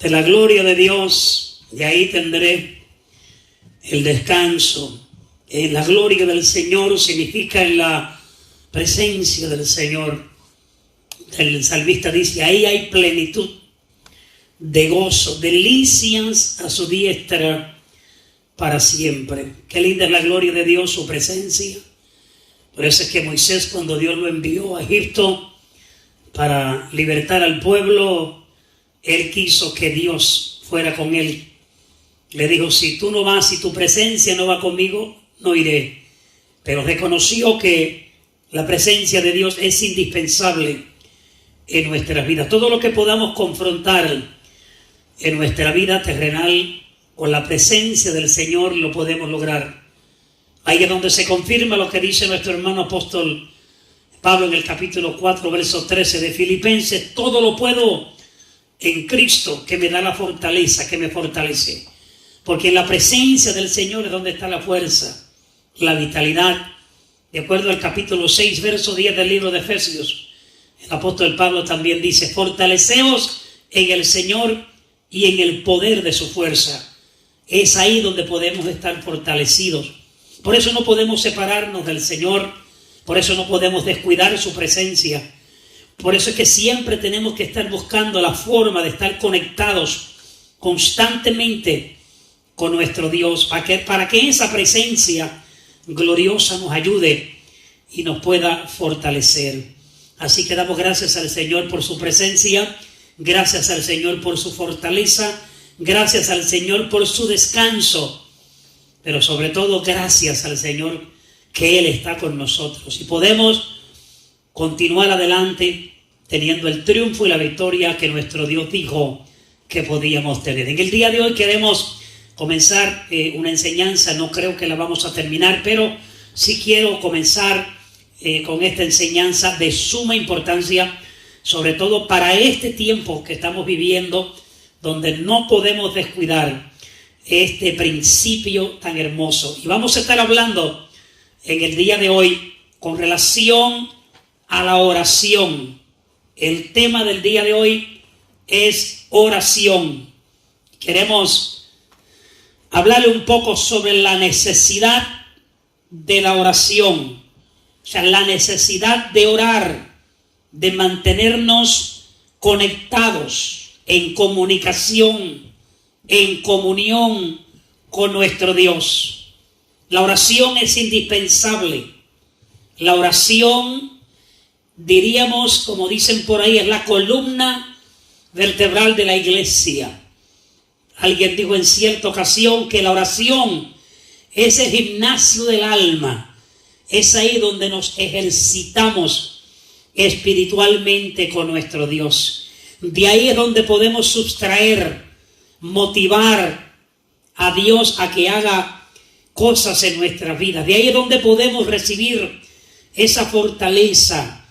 de la gloria de Dios, de ahí tendré el descanso. En la gloria del Señor significa en la presencia del Señor. El salmista dice, ahí hay plenitud de gozo, delicias a su diestra para siempre. Qué linda es la gloria de Dios, su presencia. Por eso es que Moisés, cuando Dios lo envió a Egipto para libertar al pueblo, él quiso que Dios fuera con él. Le dijo, si tú no vas, si tu presencia no va conmigo, no iré. Pero reconoció que la presencia de Dios es indispensable en nuestras vidas. Todo lo que podamos confrontar en nuestra vida terrenal con la presencia del Señor lo podemos lograr. Ahí es donde se confirma lo que dice nuestro hermano apóstol Pablo en el capítulo 4, verso 13 de Filipenses. Todo lo puedo en Cristo que me da la fortaleza, que me fortalece. Porque en la presencia del Señor es donde está la fuerza, la vitalidad. De acuerdo al capítulo 6, verso 10 del libro de Efesios, el apóstol Pablo también dice, fortaleceos en el Señor y en el poder de su fuerza. Es ahí donde podemos estar fortalecidos. Por eso no podemos separarnos del Señor, por eso no podemos descuidar su presencia. Por eso es que siempre tenemos que estar buscando la forma de estar conectados constantemente con nuestro Dios, para que esa presencia gloriosa nos ayude y nos pueda fortalecer. Así que damos gracias al Señor por su presencia, gracias al Señor por su fortaleza, gracias al Señor por su descanso, pero sobre todo gracias al Señor que Él está con nosotros y podemos continuar adelante teniendo el triunfo y la victoria que nuestro Dios dijo que podíamos tener. En el día de hoy queremos comenzar una enseñanza, no creo que la vamos a terminar, pero sí quiero comenzar con esta enseñanza de suma importancia, sobre todo para este tiempo que estamos viviendo, donde no podemos descuidar este principio tan hermoso. Y vamos a estar hablando en el día de hoy con relación a la oración. El tema del día de hoy es oración. Queremos hablarle un poco sobre la necesidad de la oración, o sea, la necesidad de orar, de mantenernos conectados, en comunicación, en comunión con nuestro Dios. La oración es indispensable. La oración, diríamos, como dicen por ahí, es la columna vertebral de la iglesia. Alguien dijo en cierta ocasión que la oración es el gimnasio del alma. Es ahí donde nos ejercitamos espiritualmente con nuestro Dios. De ahí es donde podemos sustraer, motivar a Dios a que haga cosas en nuestras vidas. De ahí es donde podemos recibir esa fortaleza.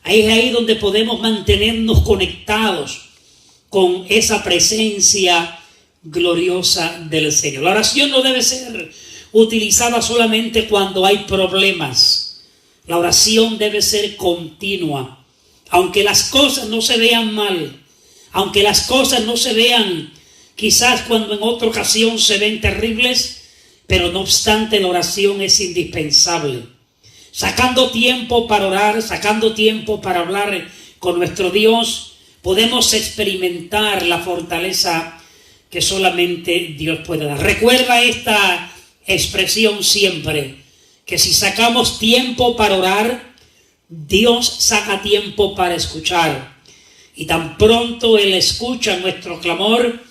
Ahí es ahí donde podemos mantenernos conectados con esa presencia gloriosa del Señor. La oración no debe ser utilizada solamente cuando hay problemas. La oración debe ser continua. Aunque las cosas no se vean mal, aunque las cosas no se vean quizás cuando en otra ocasión se ven terribles, pero no obstante la oración es indispensable. Sacando tiempo para orar, sacando tiempo para hablar con nuestro Dios, podemos experimentar la fortaleza que solamente Dios puede dar. Recuerda esta expresión siempre, que si sacamos tiempo para orar, Dios saca tiempo para escuchar. Y tan pronto Él escucha nuestro clamor,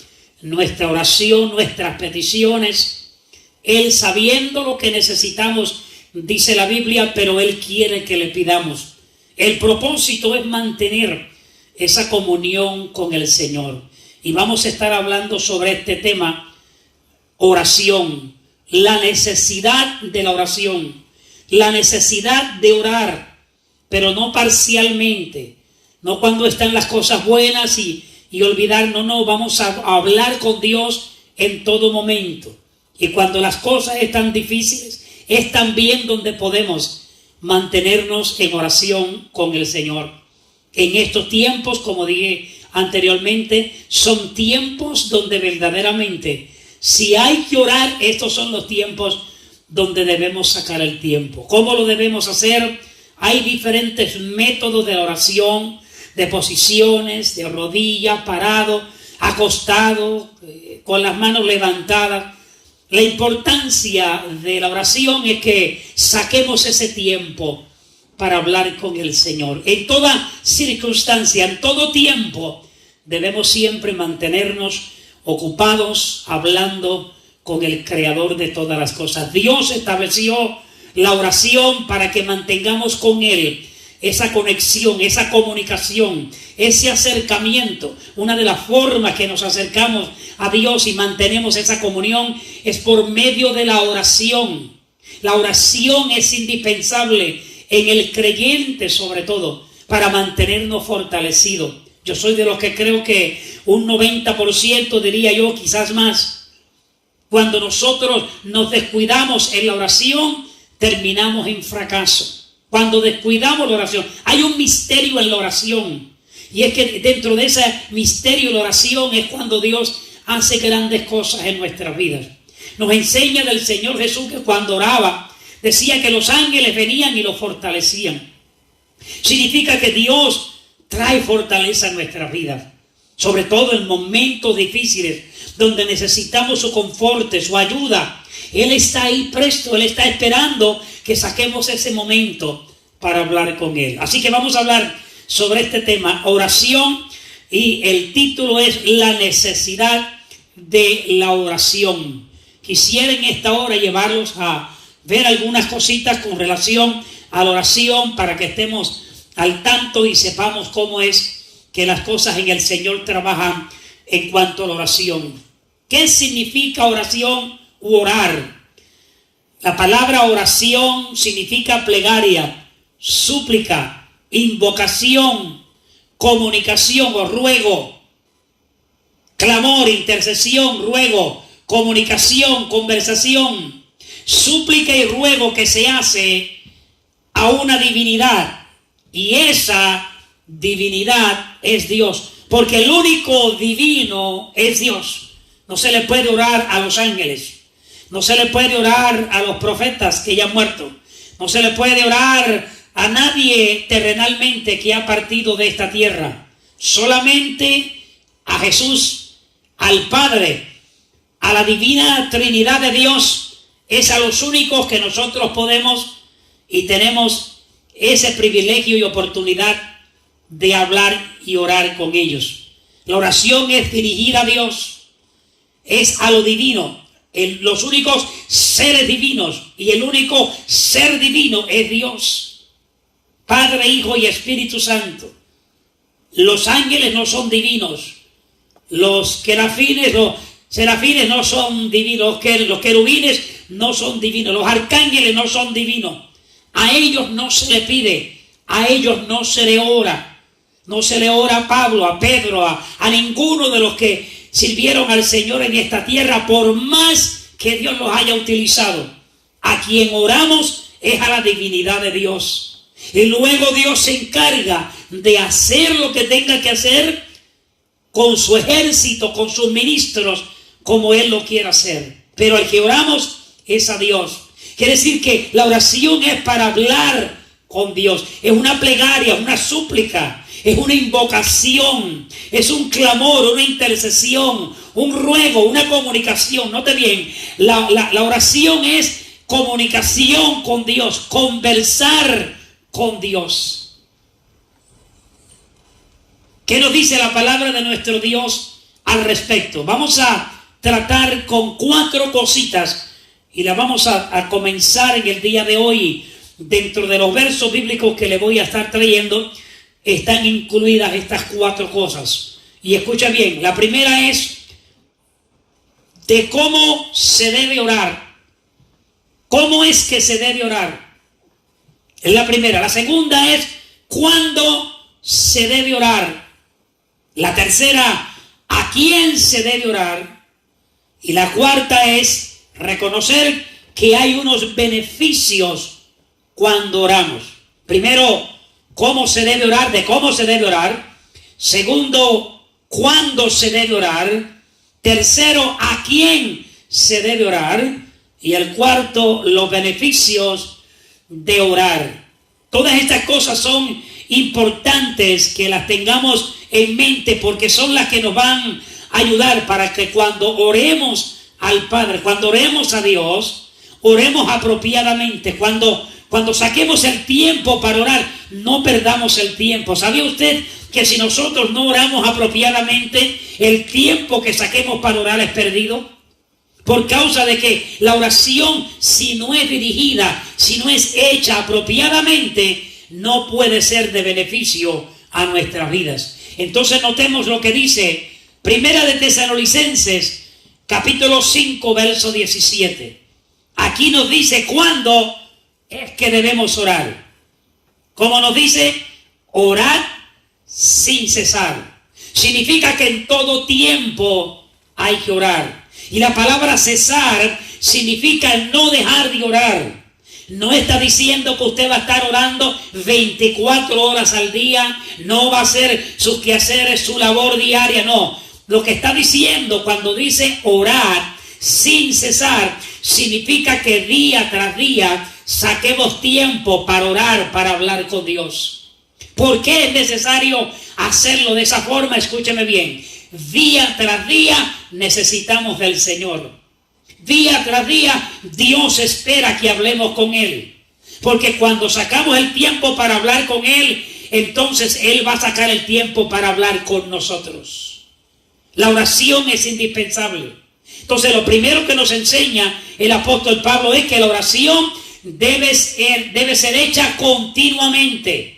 nuestra oración, nuestras peticiones, Él sabiendo lo que necesitamos, dice la Biblia, pero Él quiere que le pidamos. El propósito es mantener esa comunión con el Señor. Y vamos a estar hablando sobre este tema, oración, la necesidad de la oración, la necesidad de orar, pero no parcialmente, no cuando están las cosas buenas y olvidar, no, vamos a hablar con Dios en todo momento. Y cuando las cosas están difíciles, es también donde podemos mantenernos en oración con el Señor. En estos tiempos, como dije anteriormente, son tiempos donde verdaderamente, si hay que orar, estos son los tiempos donde debemos sacar el tiempo. ¿Cómo lo debemos hacer? Hay diferentes métodos de oración, de posiciones, de rodillas, parado, acostado, con las manos levantadas. La importancia de la oración es que saquemos ese tiempo para hablar con el Señor. En toda circunstancia, en todo tiempo, debemos siempre mantenernos ocupados hablando con el Creador de todas las cosas. Dios estableció la oración para que mantengamos con Él esa conexión, esa comunicación, ese acercamiento. Una de las formas que nos acercamos a Dios y mantenemos esa comunión es por medio de la oración. La oración es indispensable en el creyente, sobre todo, para mantenernos fortalecidos. Yo soy de los que creo que un 90%, diría yo, quizás más. Cuando nosotros nos descuidamos en la oración, terminamos en fracaso. Cuando descuidamos la oración, hay un misterio en la oración. Y es que dentro de ese misterio de la oración es cuando Dios hace grandes cosas en nuestras vidas. Nos enseña del Señor Jesús que cuando oraba, decía que los ángeles venían y lo fortalecían. Significa que Dios trae fortaleza en nuestras vidas, sobre todo en momentos difíciles donde necesitamos su confort, su ayuda. Él está ahí presto, Él está esperando que saquemos ese momento para hablar con Él. Así que vamos a hablar sobre este tema, oración, y el título es la necesidad de la oración. Quisiera en esta hora llevarlos a ver algunas cositas con relación a la oración para que estemos al tanto y sepamos cómo es que las cosas en el Señor trabajan en cuanto a la oración. ¿Qué significa oración u orar? La palabra oración significa plegaria, súplica, invocación, comunicación o ruego, clamor, intercesión, ruego, comunicación, conversación, súplica y ruego que se hace a una divinidad. Y esa divinidad es Dios, porque el único divino es Dios. No se le puede orar a los ángeles, no se le puede orar a los profetas que ya han muerto, no se le puede orar a nadie terrenalmente que ha partido de esta tierra. Solamente a Jesús, al Padre, a la divina Trinidad de Dios, es a los únicos que nosotros podemos y tenemos ese privilegio y oportunidad de hablar y orar con ellos. La oración es dirigida a Dios, es a lo divino. Los únicos seres divinos y el único ser divino es Dios, Padre, Hijo y Espíritu Santo. Los ángeles no son divinos, los serafines no son divinos, los querubines no son divinos, los arcángeles no son divinos. A ellos no se le pide, a ellos no se le ora. No se le ora a Pablo, a Pedro, a ninguno de los que sirvieron al Señor en esta tierra, por más que Dios los haya utilizado. A quien oramos es a la divinidad de Dios. Y luego Dios se encarga de hacer lo que tenga que hacer con su ejército, con sus ministros, como Él lo quiera hacer. Pero al que oramos es a Dios. Quiere decir que la oración es para hablar con Dios. Es una plegaria, una súplica, es una invocación, es un clamor, una intercesión, un ruego, una comunicación. Note bien, la oración es comunicación con Dios, conversar con Dios. ¿Qué nos dice la palabra de nuestro Dios al respecto? Vamos a tratar con 4 cositas y las vamos a comenzar en el día de hoy. Dentro de los versos bíblicos que le voy a estar trayendo están incluidas estas 4 cosas. Y escucha bien, la primera es de cómo se debe orar. ¿Cómo es que se debe orar? Es la primera. La segunda es cuándo se debe orar. La tercera, a quién se debe orar. Y la cuarta es reconocer que hay unos beneficios cuando oramos. Primero, cómo se debe orar, de cómo se debe orar. Segundo, cuándo se debe orar. Tercero, a quién se debe orar. Y el cuarto, los beneficios de orar. Todas estas cosas son importantes que las tengamos en mente, porque son las que nos van a ayudar para que cuando oremos al Padre, cuando oremos a Dios, oremos apropiadamente. Cuando saquemos el tiempo para orar, no perdamos el tiempo. ¿Sabía usted que si nosotros no oramos apropiadamente, el tiempo que saquemos para orar es perdido? Por causa de que la oración, si no es dirigida, si no es hecha apropiadamente, no puede ser de beneficio a nuestras vidas. Entonces notemos lo que dice Primera de Tesalonicenses, capítulo 5, verso 17. Aquí nos dice cuándo es que debemos orar. Como nos dice, orad sin cesar. Significa que en todo tiempo hay que orar. Y la palabra cesar significa no dejar de orar. No está diciendo que usted va a estar orando 24 horas al día, no va a hacer sus quehaceres, su labor diaria, no. Lo que está diciendo cuando dice orar sin cesar, significa que día tras día saquemos tiempo para orar, para hablar con Dios. ¿Por qué es necesario hacerlo de esa forma? Escúcheme bien. Día tras día necesitamos del Señor. Día tras día Dios espera que hablemos con Él. Porque cuando sacamos el tiempo para hablar con Él, entonces Él va a sacar el tiempo para hablar con nosotros. La oración es indispensable. Entonces lo primero que nos enseña el apóstol Pablo es que la oración debe ser hecha continuamente.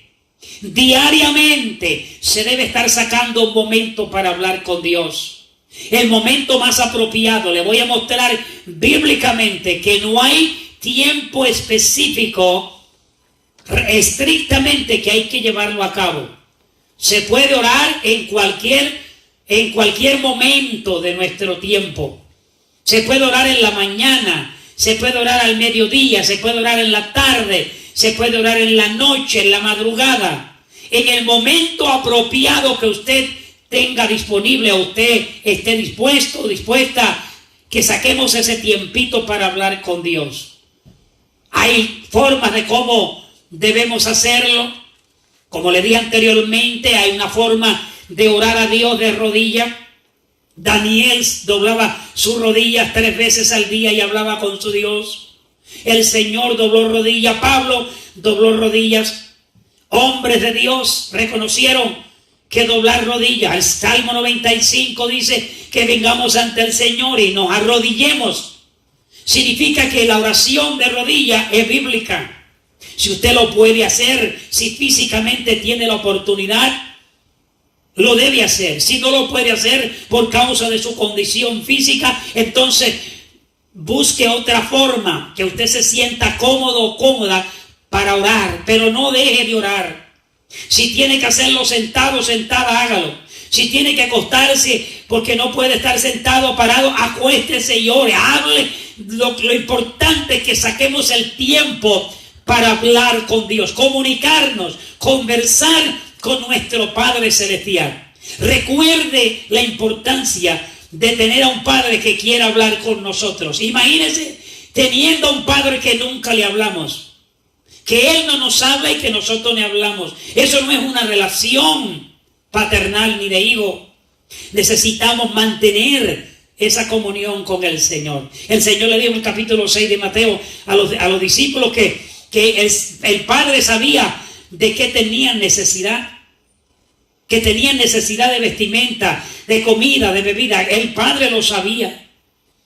Diariamente se debe estar sacando un momento para hablar con Dios. El momento más apropiado, le voy a mostrar bíblicamente que no hay tiempo específico estrictamente que hay que llevarlo a cabo. Se puede orar en cualquier momento de nuestro tiempo. Se puede orar en la mañana, se puede orar al mediodía, se puede orar en la tarde, se puede orar en la noche, en la madrugada. En el momento apropiado que usted tenga disponible, o usted esté dispuesto o dispuesta, que saquemos ese tiempito para hablar con Dios. Hay formas de cómo debemos hacerlo. Como le dije anteriormente, hay una forma de orar a Dios de rodillas. Daniel doblaba sus rodillas 3 veces al día y hablaba con su Dios. El Señor dobló rodillas, Pablo dobló rodillas. Hombres de Dios reconocieron que doblar rodillas. El Salmo 95 dice que vengamos ante el Señor y nos arrodillemos. Significa que la oración de rodillas es bíblica. Si usted lo puede hacer, si físicamente tiene la oportunidad, lo debe hacer. Si no lo puede hacer por causa de su condición física, entonces busque otra forma que usted se sienta cómodo o cómoda para orar, pero no deje de orar. Si tiene que hacerlo sentado, sentada, hágalo. Si tiene que acostarse porque no puede estar sentado o parado, acuéstese y ore, hable. Lo importante es que saquemos el tiempo para hablar con Dios, comunicarnos, conversar con nuestro Padre Celestial. Recuerde la importancia de tener a un Padre que quiera hablar con nosotros. Imagínese teniendo a un Padre que nunca le hablamos, que Él no nos habla y que nosotros le hablamos. Eso no es una relación paternal ni de hijo. Necesitamos mantener esa comunión con el Señor. El Señor le dijo en el capítulo 6 de Mateo a los discípulos que el Padre sabía de qué tenían necesidad. Que tenían necesidad de vestimenta, de comida, de bebida. El Padre lo sabía.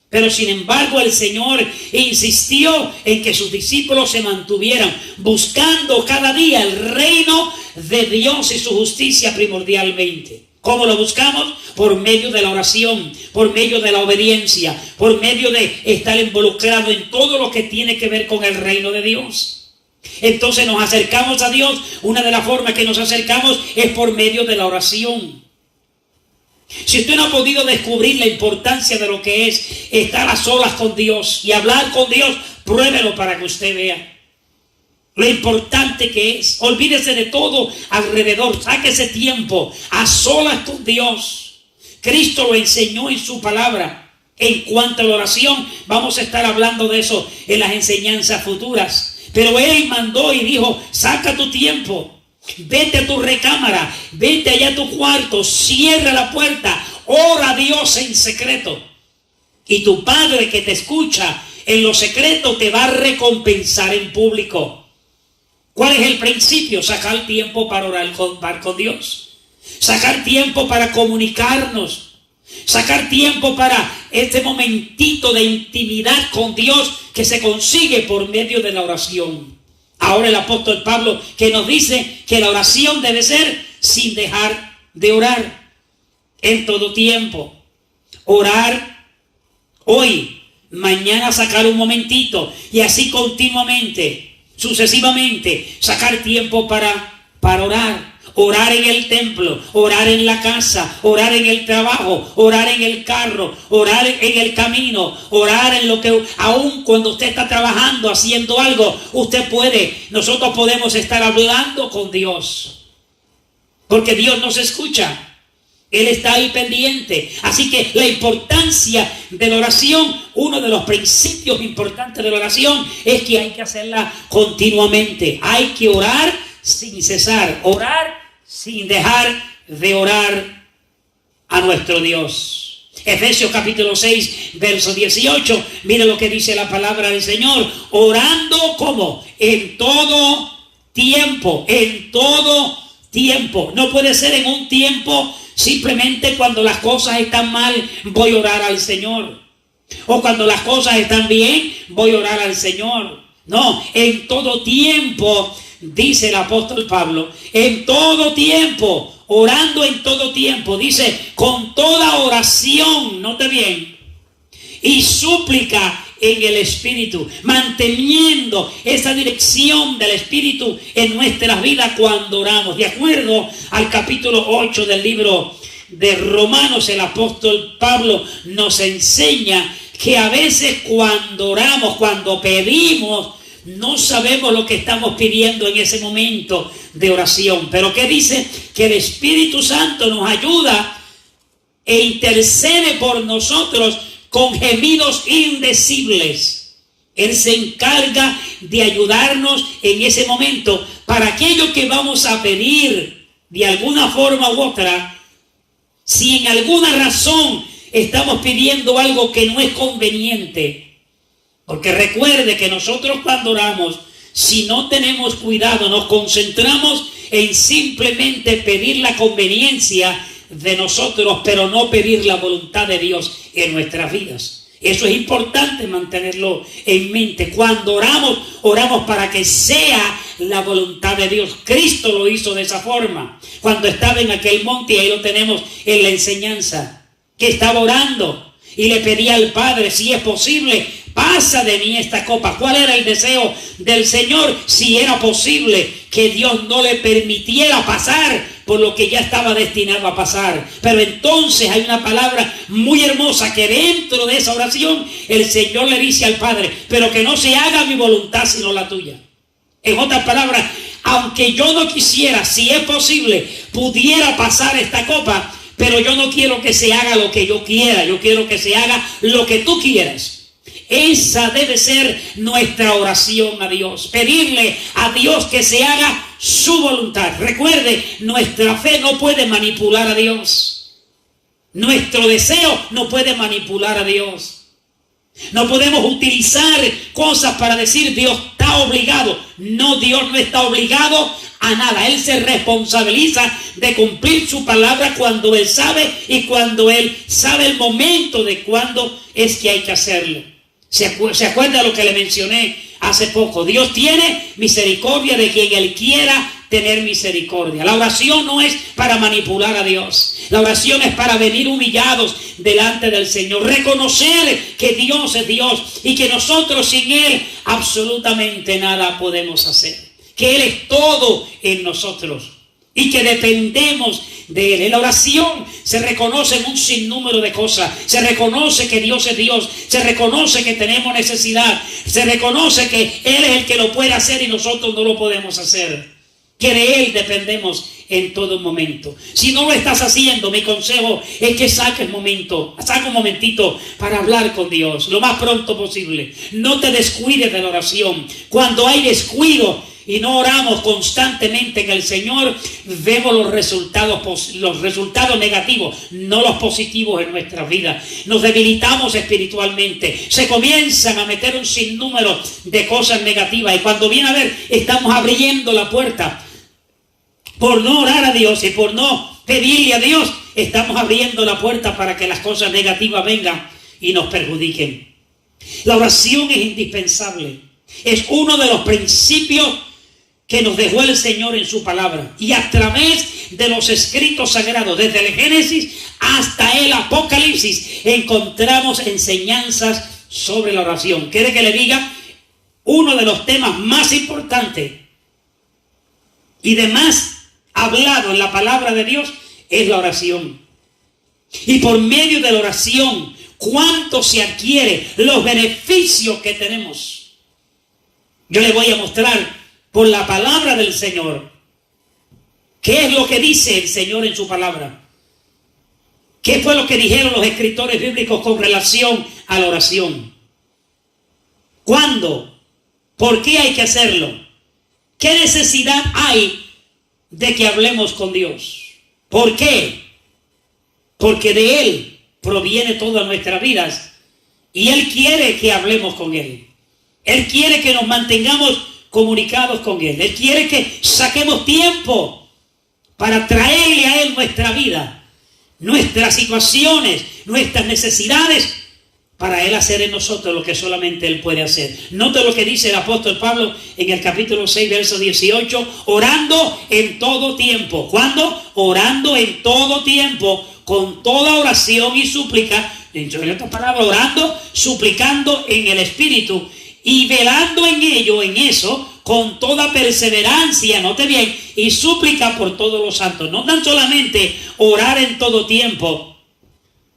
Pero sin embargo el Señor insistió en que sus discípulos se mantuvieran buscando cada día el reino de Dios y su justicia primordialmente. ¿Cómo lo buscamos? Por medio de la oración, por medio de la obediencia, por medio de estar involucrado en todo lo que tiene que ver con el reino de Dios. Entonces nos acercamos a Dios. Una de las formas que nos acercamos es por medio de la oración. Si usted no ha podido descubrir la importancia de lo que es estar a solas con Dios y hablar con Dios, pruébelo para que usted vea lo importante que es. Olvídese de todo alrededor, saque ese tiempo a solas con Dios. Cristo lo enseñó en su palabra. En cuanto a la oración, vamos a estar hablando de eso en las enseñanzas futuras. Pero Él mandó y dijo, saca tu tiempo, vete a tu recámara, vete allá a tu cuarto, cierra la puerta, ora a Dios en secreto. Y tu Padre que te escucha en lo secreto te va a recompensar en público. ¿Cuál es el principio? Sacar tiempo para orar con Dios. Sacar tiempo para comunicarnos. Sacar tiempo para este momentito de intimidad con Dios que se consigue por medio de la oración. Ahora el apóstol Pablo que nos dice que la oración debe ser sin dejar de orar en todo tiempo. Orar hoy, mañana sacar un momentito y así continuamente, sucesivamente, sacar tiempo para orar. Orar en el templo, orar en la casa, orar en el trabajo, orar en el carro, orar en el camino, orar en lo que, aun cuando usted está trabajando, haciendo algo, nosotros podemos estar hablando con Dios. Porque Dios nos escucha. Él está ahí pendiente. Así que la importancia de la oración, uno de los principios importantes de la oración es que hay que hacerla continuamente. Hay que orar sin cesar, orar sin dejar de orar a nuestro Dios. Efesios capítulo 6, verso 18. Mire lo que dice la palabra del Señor. Orando como en todo tiempo, en todo tiempo. No puede ser en un tiempo simplemente cuando las cosas están mal, voy a orar al Señor. O cuando las cosas están bien, voy a orar al Señor. No, en todo tiempo. Dice el apóstol Pablo, en todo tiempo, orando en todo tiempo, dice, con toda oración, note bien, y súplica en el Espíritu, manteniendo esa dirección del Espíritu en nuestras vidas cuando oramos. De acuerdo al capítulo 8 del libro de Romanos, el apóstol Pablo nos enseña que a veces cuando oramos, cuando pedimos, no sabemos lo que estamos pidiendo en ese momento de oración. Pero ¿qué dice? Que el Espíritu Santo nos ayuda e intercede por nosotros con gemidos indecibles. Él se encarga de ayudarnos en ese momento para aquello que vamos a pedir de alguna forma u otra. Si en alguna razón estamos pidiendo algo que no es conveniente, porque recuerde que nosotros cuando oramos, si no tenemos cuidado, nos concentramos en simplemente pedir la conveniencia de nosotros, pero no pedir la voluntad de Dios en nuestras vidas. Eso es importante mantenerlo en mente. Cuando oramos, oramos para que sea la voluntad de Dios. Cristo lo hizo de esa forma. Cuando estaba en aquel monte, y ahí lo tenemos en la enseñanza, que estaba orando y le pedía al Padre, si es posible, pasa de mí esta copa. ¿Cuál era el deseo del Señor? Si era posible que Dios no le permitiera pasar por lo que ya estaba destinado a pasar. Pero entonces hay una palabra muy hermosa que dentro de esa oración el Señor le dice al Padre, pero que no se haga mi voluntad sino la tuya. En otras palabras, aunque yo no quisiera, si es posible, pudiera pasar esta copa, pero yo no quiero que se haga lo que yo quiera, yo quiero que se haga lo que tú quieras. Esa debe ser nuestra oración a Dios. Pedirle a Dios que se haga su voluntad. Recuerde, nuestra fe no puede manipular a Dios. Nuestro deseo no puede manipular a Dios. No podemos utilizar cosas para decir Dios está obligado. No, Dios no está obligado a nada. Él se responsabiliza de cumplir su palabra cuando Él sabe y cuando Él sabe el momento de cuándo es que hay que hacerlo. ¿Se acuerda lo que le mencioné hace poco? Dios tiene misericordia de quien Él quiera tener misericordia. La oración no es para manipular a Dios. La oración es para venir humillados delante del Señor. Reconocer que Dios es Dios y que nosotros sin Él absolutamente nada podemos hacer. Que Él es todo en nosotros y que dependemos de Él. En la oración se reconocen un sinnúmero de cosas. Se reconoce que Dios es Dios. Se reconoce que tenemos necesidad. Se reconoce que Él es el que lo puede hacer y nosotros no lo podemos hacer. que de Él dependemos en todo momento. Si no lo estás haciendo, mi consejo es que saca un momentito para hablar con Dios lo más pronto posible. No te descuides de la oración. Cuando hay descuido y no oramos constantemente en el Señor, vemos los resultados negativos, no los positivos en nuestra vida. Nos debilitamos espiritualmente. Se comienzan a meter un sinnúmero de cosas negativas y cuando viene a ver, estamos abriendo la puerta. Por no orar a Dios y por no pedirle a Dios, estamos abriendo la puerta para que las cosas negativas vengan y nos perjudiquen. La oración es indispensable. Es uno de los principios que nos dejó el Señor en su palabra. Y a través de los escritos sagrados, desde el Génesis hasta el Apocalipsis, encontramos enseñanzas sobre la oración. ¿Quiere que le diga? Uno de los temas más importantes y de más hablado en la palabra de Dios es la oración. Y por medio de la oración, ¿cuánto se adquiere? Los beneficios que tenemos. Yo le voy a mostrar por la palabra del Señor qué es lo que dice el Señor en su palabra. ¿Qué fue lo que dijeron los escritores bíblicos con relación a la oración? ¿Cuándo? ¿Por qué hay que hacerlo? ¿Qué necesidad hay de que hablemos con Dios? ¿Por qué? Porque de Él proviene todas nuestras vidas y Él quiere que hablemos con Él. Él quiere que nos mantengamos comunicados con Él. Él quiere que saquemos tiempo para traerle a Él nuestra vida, nuestras situaciones, nuestras necesidades, para Él hacer en nosotros lo que solamente Él puede hacer. Note lo que dice el apóstol Pablo en el capítulo 6, verso 18, orando en todo tiempo. ¿Cuándo? Orando en todo tiempo, con toda oración y súplica, en otras palabras, orando, suplicando en el Espíritu, y velando en ello, en eso, con toda perseverancia, note bien, y súplica por todos los santos. No tan solamente orar en todo tiempo,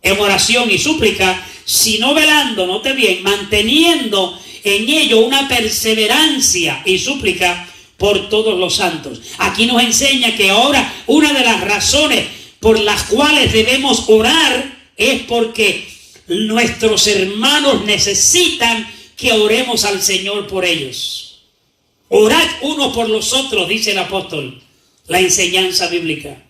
en oración y súplica, sino velando, note bien, manteniendo en ello una perseverancia y súplica por todos los santos. Aquí nos enseña que ahora una de las razones por las cuales debemos orar es porque nuestros hermanos necesitan que oremos al Señor por ellos. Orad unos por los otros, dice el apóstol, la enseñanza bíblica.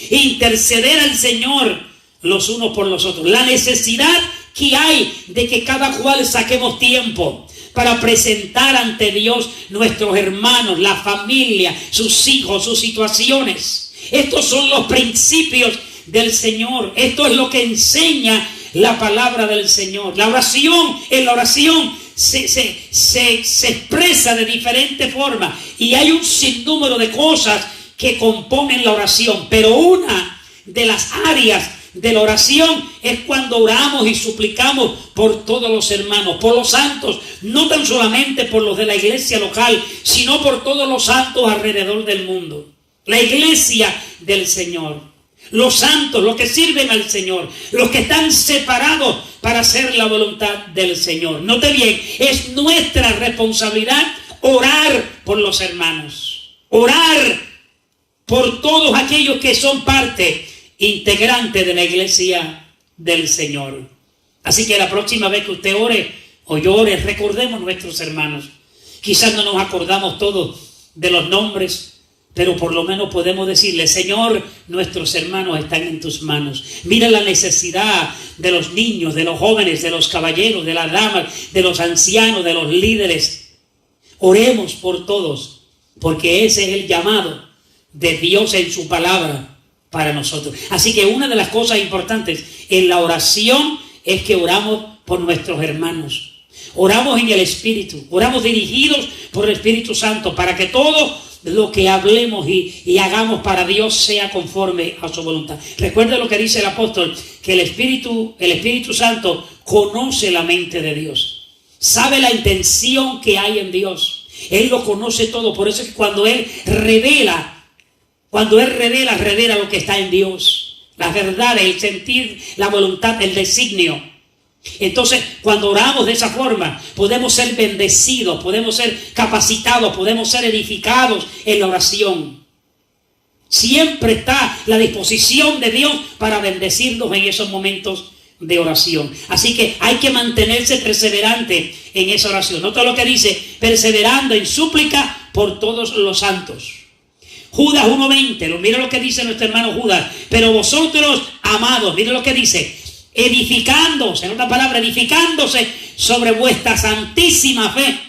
Interceder al Señor los unos por los otros. La necesidad que hay de que cada cual saquemos tiempo para presentar ante Dios nuestros hermanos, la familia, sus hijos, sus situaciones. Estos son los principios del Señor. Esto es lo que enseña la palabra del Señor. La oración, en la oración se expresa de diferente forma y hay un sinnúmero de cosas que componen la oración, pero una de las áreas de la oración es cuando oramos y suplicamos por todos los hermanos, por los santos, no tan solamente por los de la iglesia local, sino por todos los santos alrededor del mundo. La iglesia del Señor, los santos, los que sirven al Señor, los que están separados para hacer la voluntad del Señor. Note bien, es nuestra responsabilidad orar por los hermanos, orar por todos aquellos que son parte integrante de la iglesia del Señor. Así que la próxima vez que usted ore o yo ore, recordemos nuestros hermanos. Quizás no nos acordamos todos de los nombres, pero por lo menos podemos decirle: Señor, nuestros hermanos están en tus manos. Mira la necesidad de los niños, de los jóvenes, de los caballeros, de las damas, de los ancianos, de los líderes. Oremos por todos, porque ese es el llamado de Dios en su palabra para nosotros. Así que una de las cosas importantes en la oración es que oramos por nuestros hermanos. Oramos en el Espíritu, oramos dirigidos por el Espíritu Santo para que todo lo que hablemos y hagamos para Dios sea conforme a su voluntad. Recuerda lo que dice el apóstol, que el Espíritu Santo conoce la mente de Dios, sabe la intención que hay en Dios. Él lo conoce todo. Por eso es que cuando Él revela lo que está en Dios, las verdades, el sentir, la voluntad, el designio. Entonces, cuando oramos de esa forma, podemos ser bendecidos, podemos ser capacitados, podemos ser edificados en la oración. Siempre está la disposición de Dios para bendecirnos en esos momentos de oración. Así que hay que mantenerse perseverante en esa oración. Nota lo que dice: perseverando en súplica por todos los santos. Judas 1:20, mira lo que dice nuestro hermano Judas. Pero vosotros, amados, mira lo que dice: edificándose, en otra palabra, edificándose sobre vuestra santísima fe,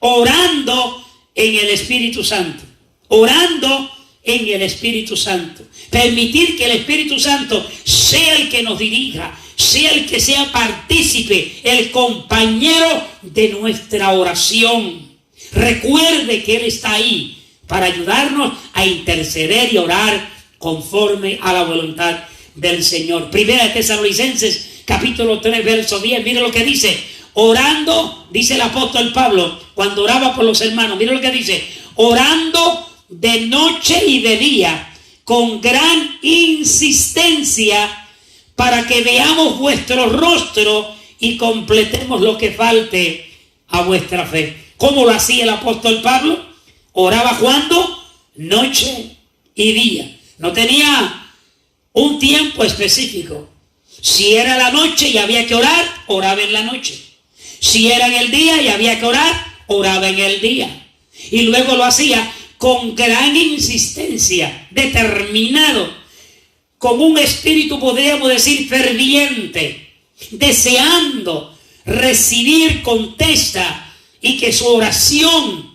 orando en el Espíritu Santo. Orando en el Espíritu Santo. Permitir que el Espíritu Santo sea el que nos dirija, sea el que sea partícipe, el compañero de nuestra oración. Recuerde que Él está ahí para ayudarnos a interceder y orar conforme a la voluntad del Señor. Primera de Tesalonicenses capítulo 3 verso 10, mire lo que dice: orando, dice el apóstol Pablo cuando oraba por los hermanos, mire lo que dice: orando de noche y de día con gran insistencia para que veamos vuestro rostro y completemos lo que falte a vuestra fe. ¿Cómo lo hacía el apóstol Pablo? Oraba ¿cuándo? Noche y día. No tenía un tiempo específico. Si era la noche y había que orar, oraba en la noche. Si era en el día y había que orar, oraba en el día. Y luego lo hacía con gran insistencia, determinado, con un espíritu, podríamos decir, ferviente, deseando recibir contesta y que su oración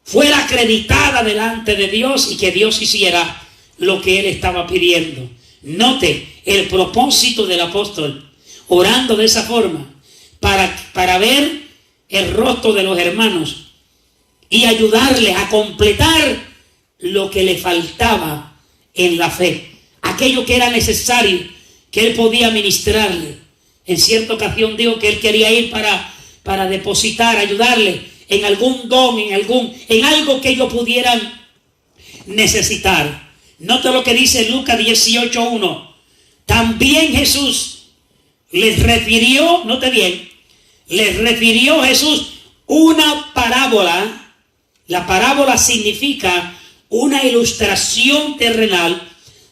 fuera acreditada delante de Dios y que Dios hiciera lo que él estaba pidiendo. Note el propósito del apóstol, orando de esa forma, para ver el rostro de los hermanos y ayudarle a completar lo que le faltaba en la fe. Aquello que era necesario, que él podía ministrarle. En cierta ocasión dijo que él quería ir para depositar, ayudarle en algún don, en algo que ellos pudieran necesitar. Nota lo que dice Lucas 18:1. También Jesús les refirió, note bien, les refirió Jesús una parábola. La parábola significa una ilustración terrenal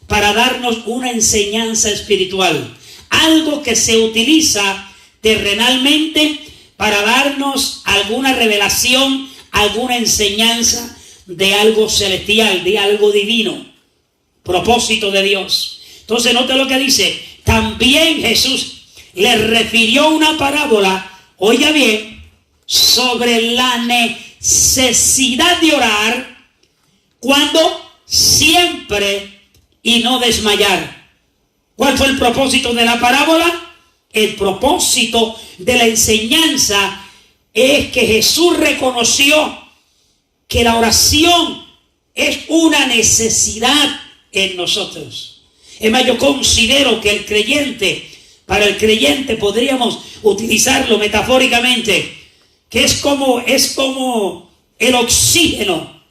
para darnos una enseñanza espiritual. Algo que se utiliza terrenalmente para darnos alguna revelación, alguna enseñanza de algo celestial, de algo divino. Propósito de Dios. Entonces, note lo que dice. También Jesús le refirió una parábola, oiga bien, sobre la necesidad de orar cuando siempre y no desmayar. ¿Cuál fue el propósito de la parábola? El propósito de la enseñanza es que Jesús reconoció que la oración es una necesidad en nosotros. Es más, yo considero que para el creyente podríamos utilizarlo metafóricamente, que es como el oxígeno,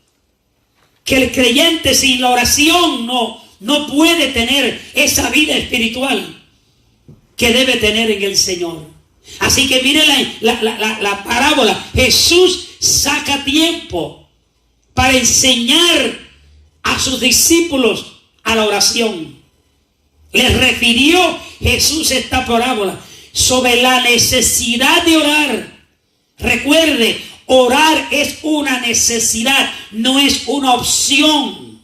que el creyente sin la oración no puede tener esa vida espiritual que debe tener en el Señor. Así que miren la parábola. Jesús saca tiempo para enseñar a sus discípulos a la oración. Les refirió Jesús esta parábola sobre la necesidad de orar. Recuerde, orar es una necesidad, no es una opción.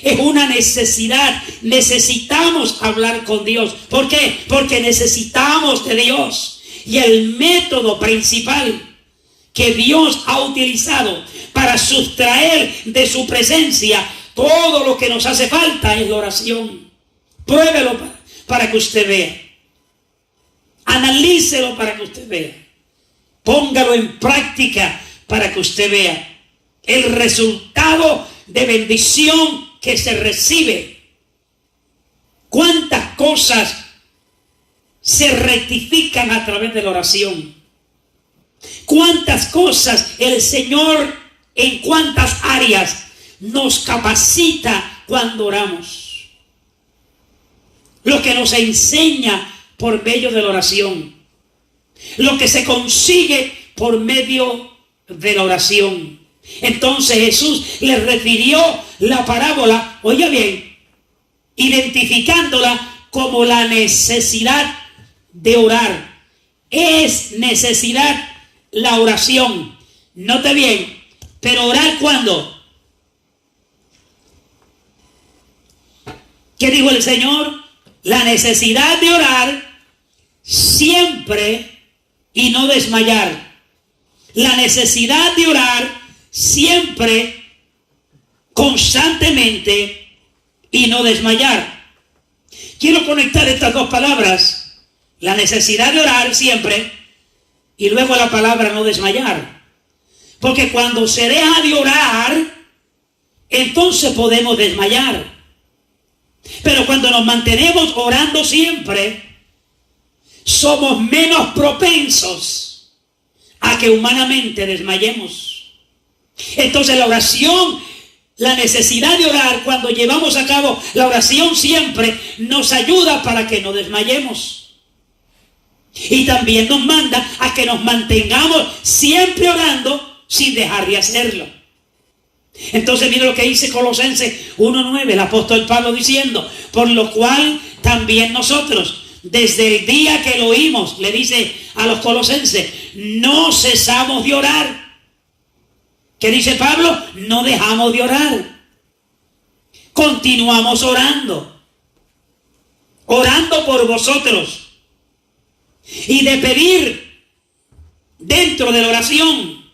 Es una necesidad. Necesitamos hablar con Dios. ¿Por qué? Porque necesitamos de Dios. Y el método principal que Dios ha utilizado para sustraer de su presencia todo lo que nos hace falta es la oración. Pruébelo para que usted vea. Analícelo para que usted vea. Póngalo en práctica para que usted vea el resultado de bendición que se recibe. ¿Cuántas cosas se rectifican a través de la oración? ¿Cuántas cosas el Señor, en cuántas áreas nos capacita cuando oramos? Lo que nos enseña por medio de la oración. Lo que se consigue por medio de la oración. Entonces Jesús le refirió la parábola, oiga bien, identificándola como la necesidad de orar. Es necesidad la oración. Note bien, pero orar ¿cuándo? ¿Qué dijo el Señor? La necesidad de orar siempre y no desmayar. La necesidad de orar siempre, constantemente y no desmayar. Quiero conectar estas dos palabras, la necesidad de orar siempre y luego la palabra no desmayar. Porque cuando se deja de orar, entonces podemos desmayar. Pero cuando nos mantenemos orando siempre, somos menos propensos a que humanamente desmayemos. Entonces la oración, la necesidad de orar, cuando llevamos a cabo la oración siempre, nos ayuda para que no desmayemos. Y también nos manda a que nos mantengamos siempre orando sin dejar de hacerlo. Entonces mire lo que dice Colosenses 1:9, el apóstol Pablo diciendo, por lo cual también nosotros, desde el día que lo oímos, le dice a los colosenses, no cesamos de orar. ¿Qué dice Pablo? No dejamos de orar. Continuamos orando. Orando por vosotros. Y de pedir dentro de la oración,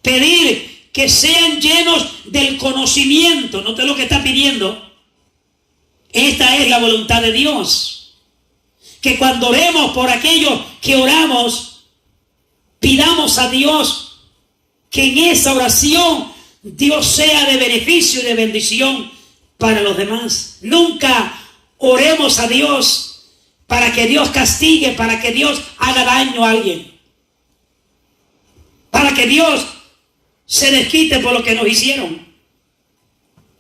pedir que sean llenos del conocimiento. Note lo que está pidiendo. Esta es la voluntad de Dios. Que cuando oremos por aquello que oramos, pidamos a Dios que en esa oración Dios sea de beneficio y de bendición para los demás. Nunca oremos a Dios para que Dios castigue, para que Dios haga daño a alguien, para que Dios se desquite por lo que nos hicieron,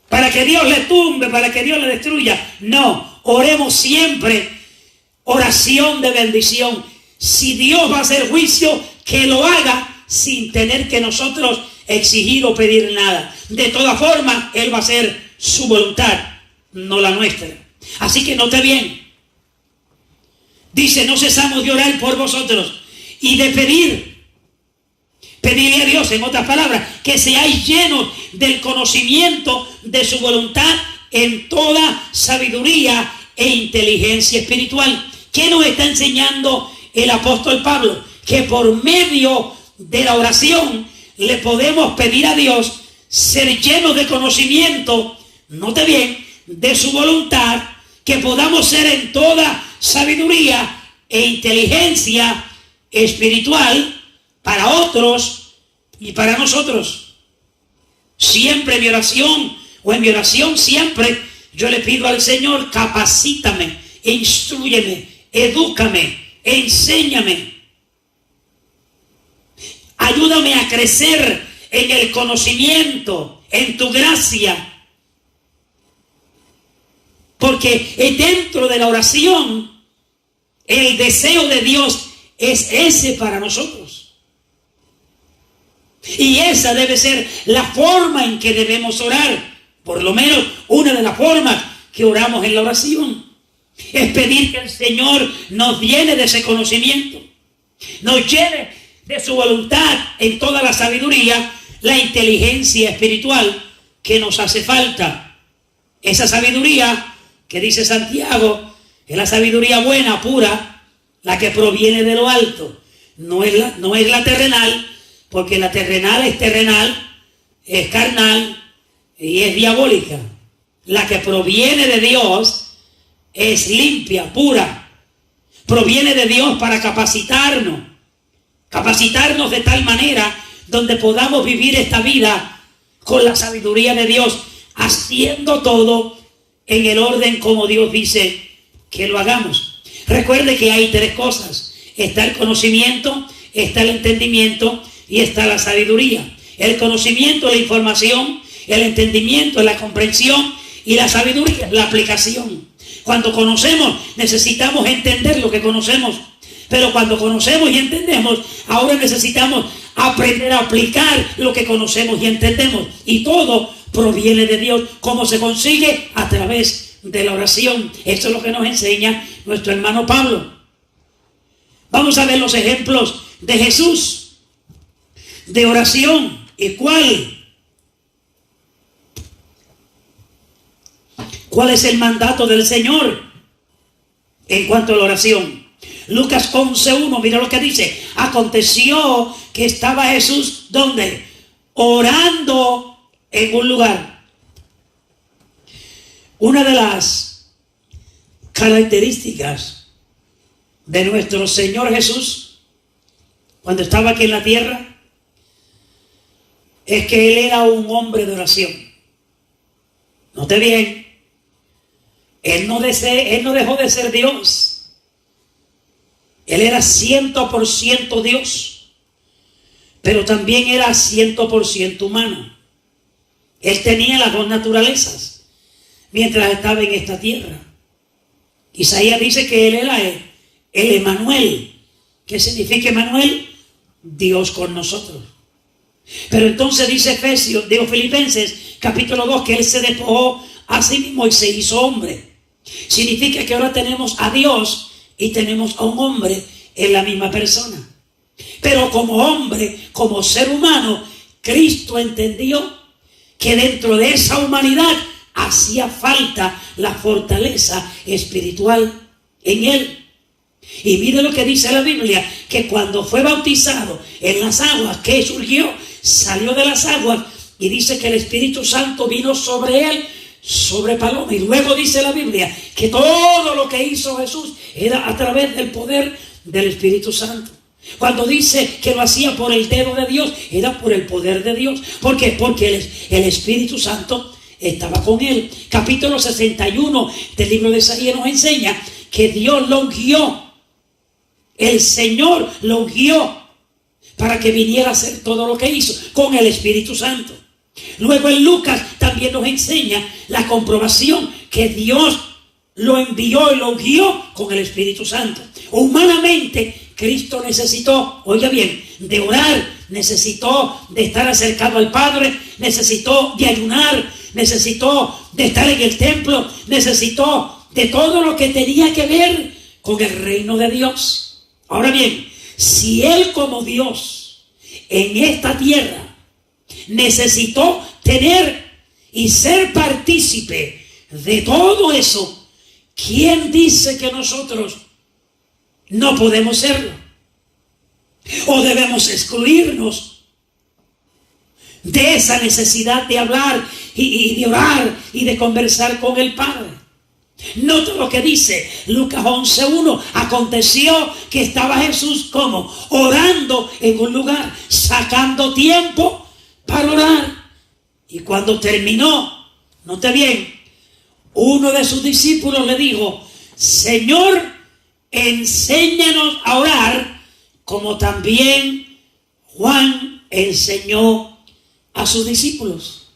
para que Dios le tumbe, para que Dios le destruya. No, oremos siempre oración de bendición. Si Dios va a hacer juicio, que lo haga sin tener que nosotros exigir o pedir nada. De todas formas, Él va a hacer su voluntad, no la nuestra. Así que note bien. Dice, no cesamos de orar por vosotros y de pedirle a Dios, en otras palabras, que seáis llenos del conocimiento de su voluntad en toda sabiduría e inteligencia espiritual. ¿Qué nos está enseñando el apóstol Pablo? Que por medio de la oración le podemos pedir a Dios ser llenos de conocimiento, note bien, de su voluntad, que podamos ser en toda sabiduría e inteligencia espiritual para otros y para nosotros. Siempre en mi oración siempre yo le pido al Señor, capacítame, instrúyeme, edúcame, enséñame, ayúdame a crecer en el conocimiento, en tu gracia. Porque dentro de la oración, el deseo de Dios es ese para nosotros. Y esa debe ser la forma en que debemos orar. Por lo menos una de las formas que oramos en la oración es pedir que el Señor nos llene de ese conocimiento, nos llene de su voluntad en toda la sabiduría, la inteligencia espiritual que nos hace falta. Esa sabiduría que dice Santiago es la sabiduría buena, pura, la que proviene de lo alto. No es la terrenal, porque la terrenal, es carnal y es diabólica. La que proviene de Dios es limpia, pura. Proviene de Dios para capacitarnos de tal manera donde podamos vivir esta vida con la sabiduría de Dios, haciendo todo en el orden como Dios dice que lo hagamos. Recuerde que hay tres cosas: está el conocimiento, está el entendimiento y está la sabiduría. El conocimiento es la información, el entendimiento es la comprensión y la sabiduría es la aplicación. Cuando conocemos, necesitamos entender lo que conocemos. Pero cuando conocemos y entendemos, ahora necesitamos aprender a aplicar lo que conocemos y entendemos. Y todo proviene de Dios. ¿Cómo se consigue? A través de la oración. Esto es lo que nos enseña nuestro hermano Pablo. Vamos a ver los ejemplos de Jesús de oración. ¿Y cuál es el mandato del Señor en cuanto a la oración? Lucas 11:1, mira lo que dice. Aconteció que estaba Jesús, ¿dónde? Orando en un lugar. Una de las características de nuestro Señor Jesús, cuando estaba aquí en la tierra, es que Él era un hombre de oración. Note bien, Él no dejó de ser Dios. Él era 100% Dios, pero también era 100% humano. Él tenía las dos naturalezas mientras estaba en esta tierra. Isaías dice que Él era el Emmanuel. ¿Qué significa Emmanuel? Dios con nosotros. Pero entonces dice Filipenses capítulo 2 que Él se despojó a sí mismo y se hizo hombre. Significa que ahora tenemos a Dios y tenemos a un hombre en la misma persona. Pero como hombre, como ser humano, Cristo entendió que dentro de esa humanidad hacía falta la fortaleza espiritual en Él. Y mire lo que dice la Biblia, que cuando fue bautizado en las aguas, ¿qué surgió? Salió de las aguas y dice que el Espíritu Santo vino sobre Él, sobre paloma. Y luego dice la Biblia que todo lo que hizo Jesús era a través del poder del Espíritu Santo. Cuando dice que lo hacía por el dedo de Dios, era por el poder de Dios. ¿Por qué? Porque el Espíritu Santo estaba con Él. Capítulo 61 del libro de Isaías nos enseña que Dios lo ungió. El Señor lo ungió para que viniera a hacer todo lo que hizo con el Espíritu Santo. Luego en Lucas también nos enseña la comprobación que Dios lo envió y lo ungió con el Espíritu Santo. Humanamente, Cristo necesitó, oiga bien, de orar, necesitó de estar acercado al Padre, necesitó de ayunar, necesitó de estar en el templo, necesitó de todo lo que tenía que ver con el reino de Dios. Ahora bien, si Él como Dios en esta tierra necesitó tener y ser partícipe de todo eso, ¿quién dice que nosotros no podemos serlo? ¿O debemos excluirnos de esa necesidad de hablar y de orar y de conversar con el Padre? Nota lo que dice Lucas 11:1. Aconteció que estaba Jesús como orando en un lugar, sacando tiempo para orar. Y cuando terminó, note bien, uno de sus discípulos le dijo: Señor, enséñanos a orar como también Juan enseñó a sus discípulos.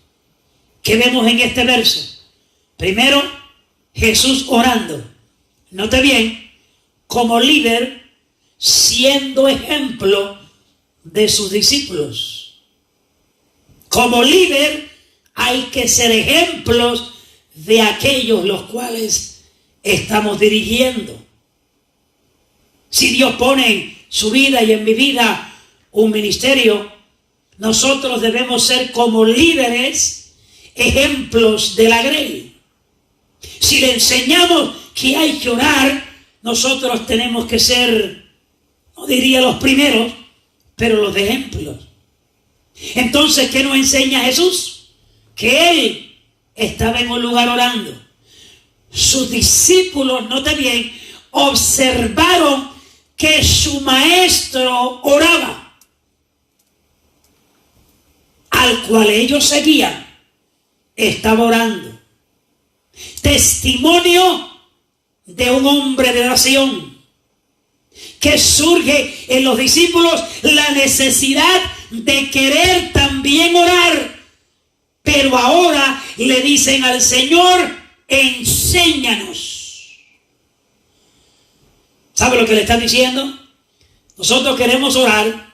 ¿Qué vemos en este verso? Primero, Jesús orando. Note bien, como líder, siendo ejemplo de sus discípulos. Como líder hay que ser ejemplos de aquellos los cuales estamos dirigiendo. Si Dios pone en su vida y en mi vida un ministerio, nosotros debemos ser como líderes, ejemplos de la grey. Si le enseñamos que hay que orar, nosotros tenemos que ser, no diría los primeros, pero los de ejemplos. Entonces, ¿qué nos enseña Jesús? Que Él estaba en un lugar orando. Sus discípulos, note bien, observaron que su maestro oraba, al cual ellos seguían, estaba orando. Testimonio de un hombre de oración. Que surge en los discípulos la necesidad de querer también orar, pero ahora le dicen al Señor: enséñanos. ¿Sabe lo que le están diciendo? Nosotros queremos orar,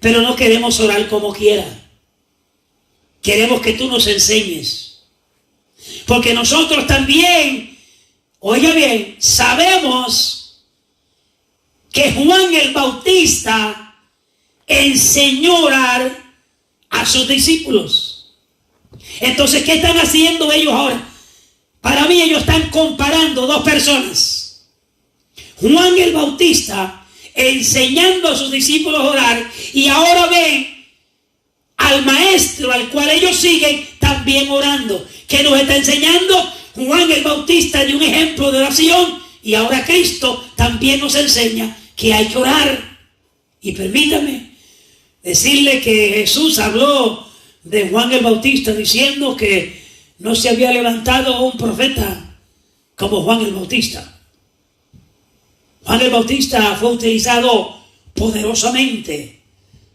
pero no queremos orar como quiera. Queremos que tú nos enseñes. Porque nosotros también, oiga bien, sabemos que Juan el Bautista enseñó a orar a sus discípulos. Entonces, ¿qué están haciendo ellos ahora? Para mí ellos están comparando dos personas. Juan el Bautista enseñando a sus discípulos a orar, y ahora ven al maestro al cual ellos siguen también orando. ¿Qué nos está enseñando? Juan el Bautista dio un ejemplo de oración, y ahora Cristo también nos enseña que hay que orar. Y permítame decirle que Jesús habló de Juan el Bautista diciendo que no se había levantado un profeta como Juan el Bautista. Juan el Bautista fue utilizado poderosamente.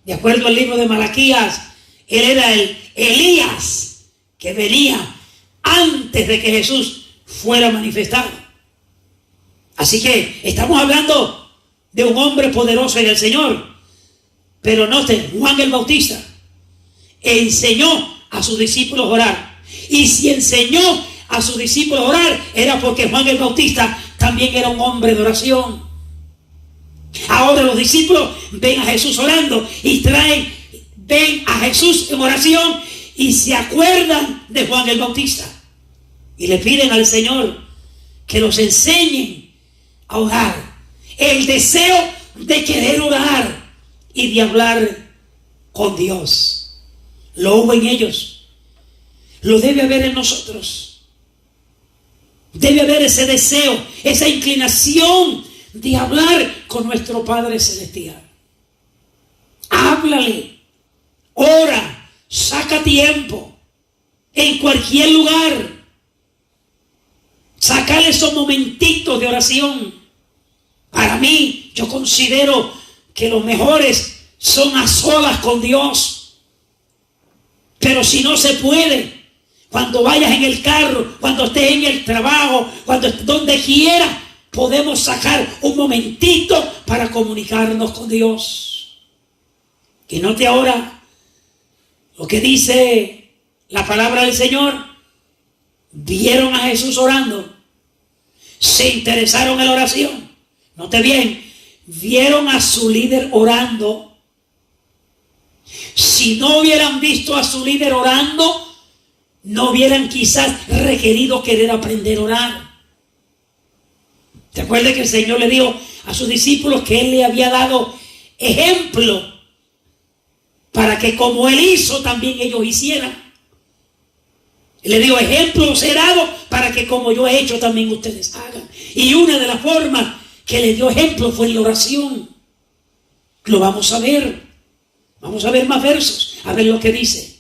De acuerdo al libro de Malaquías, él era el Elías que venía antes de que Jesús fuera manifestado. Así que estamos hablando de un hombre poderoso en el Señor. Pero noten, Juan el Bautista enseñó a sus discípulos a orar. Y si enseñó a sus discípulos a orar, era porque Juan el Bautista también era un hombre de oración. Ahora los discípulos ven a Jesús orando y ven a Jesús en oración y se acuerdan de Juan el Bautista. Y le piden al Señor que los enseñen a orar. El deseo de querer orar y de hablar con Dios. Lo hubo en ellos. Lo debe haber en nosotros. Debe haber ese deseo, esa inclinación de hablar con nuestro Padre Celestial. Háblale, ora, saca tiempo, en cualquier lugar. Sácale esos momentitos de oración. Para mí, yo considero que los mejores son a solas con Dios. Pero si no se puede, cuando vayas en el carro, cuando estés en el trabajo, donde quiera, podemos sacar un momentito para comunicarnos con Dios. Y note ahora lo que dice la palabra del Señor. Vieron a Jesús orando, se interesaron en la oración. Note bien, vieron a su líder orando. Si no hubieran visto a su líder orando, no hubieran quizás requerido querer aprender a orar. ¿Te acuerdas que el Señor le dijo a sus discípulos que Él le había dado ejemplo para que como Él hizo, también ellos hicieran? Él le dijo, ejemplo os he dado para que como yo he hecho, también ustedes hagan. Y una de las formas que le dio ejemplo fue en la oración. Lo vamos a ver. Vamos a ver más versos, a ver lo que dice.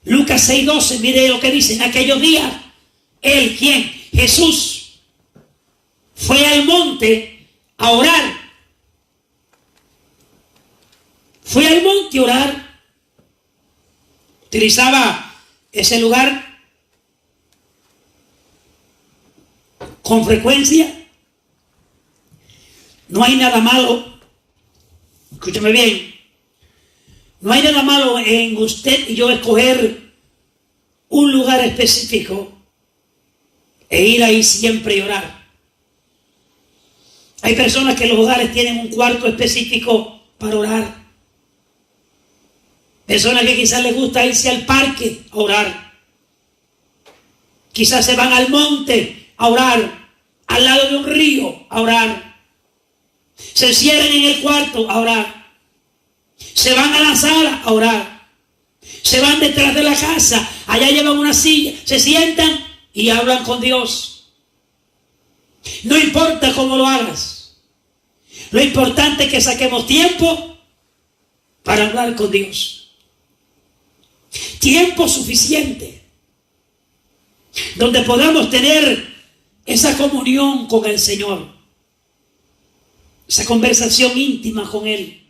Lucas 6:12, mire lo que dice. En aquellos días, Él, ¿quién? Jesús fue al monte a orar. Fue al monte a orar. Utilizaba ese lugar con frecuencia. No hay nada malo. Escúchame bien. No hay nada malo en usted y yo escoger un lugar específico e ir ahí siempre y orar. Hay personas que en los hogares tienen un cuarto específico para orar. Personas que quizás les gusta irse al parque a orar. Quizás se van al monte a orar, al lado de un río a orar. Se cierran en el cuarto a orar. Se van a la sala a orar. Se van detrás de la casa, allá llevan una silla, se sientan y hablan con Dios. No importa cómo lo hagas. Lo importante es que saquemos tiempo para hablar con Dios. Tiempo suficiente donde podamos tener esa comunión con el Señor, esa conversación íntima con Él,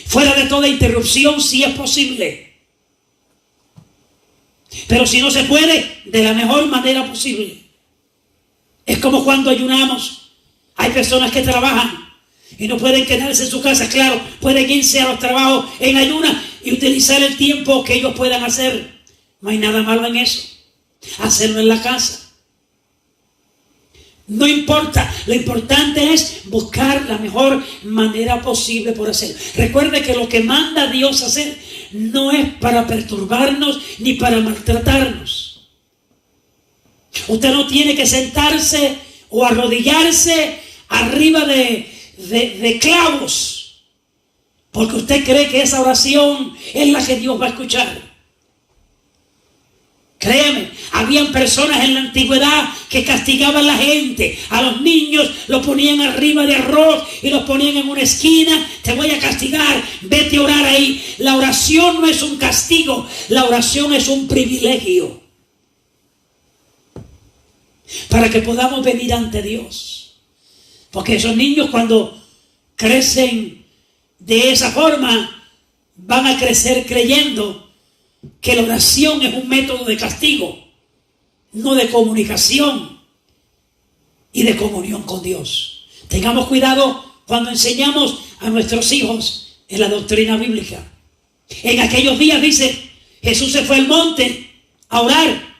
fuera de toda interrupción si es posible. Pero si no se puede, de la mejor manera posible. Es como cuando ayunamos. Hay personas que trabajan, Y no pueden quedarse en su casa, claro, pueden irse a los trabajos en ayunas y utilizar el tiempo que ellos puedan hacer. No hay nada malo en eso. Hacerlo en la casa. No importa, lo importante es buscar la mejor manera posible por hacerlo. Recuerde que lo que manda Dios hacer no es para perturbarnos ni para maltratarnos. Usted no tiene que sentarse o arrodillarse arriba de clavos, porque usted cree que esa oración es la que Dios va a escuchar. Créeme, habían personas en la antigüedad que castigaban a la gente. A los niños los ponían arriba de arroz y los ponían en una esquina. Te voy a castigar, vete a orar ahí. La oración no es un castigo, la oración es un privilegio. Para que podamos venir ante Dios. Porque esos niños cuando crecen de esa forma, van a crecer creyendo que la oración es un método de castigo, no de comunicación y de comunión con Dios. Tengamos cuidado cuando enseñamos a nuestros hijos en la doctrina bíblica. En aquellos días, dice, Jesús se fue al monte a orar.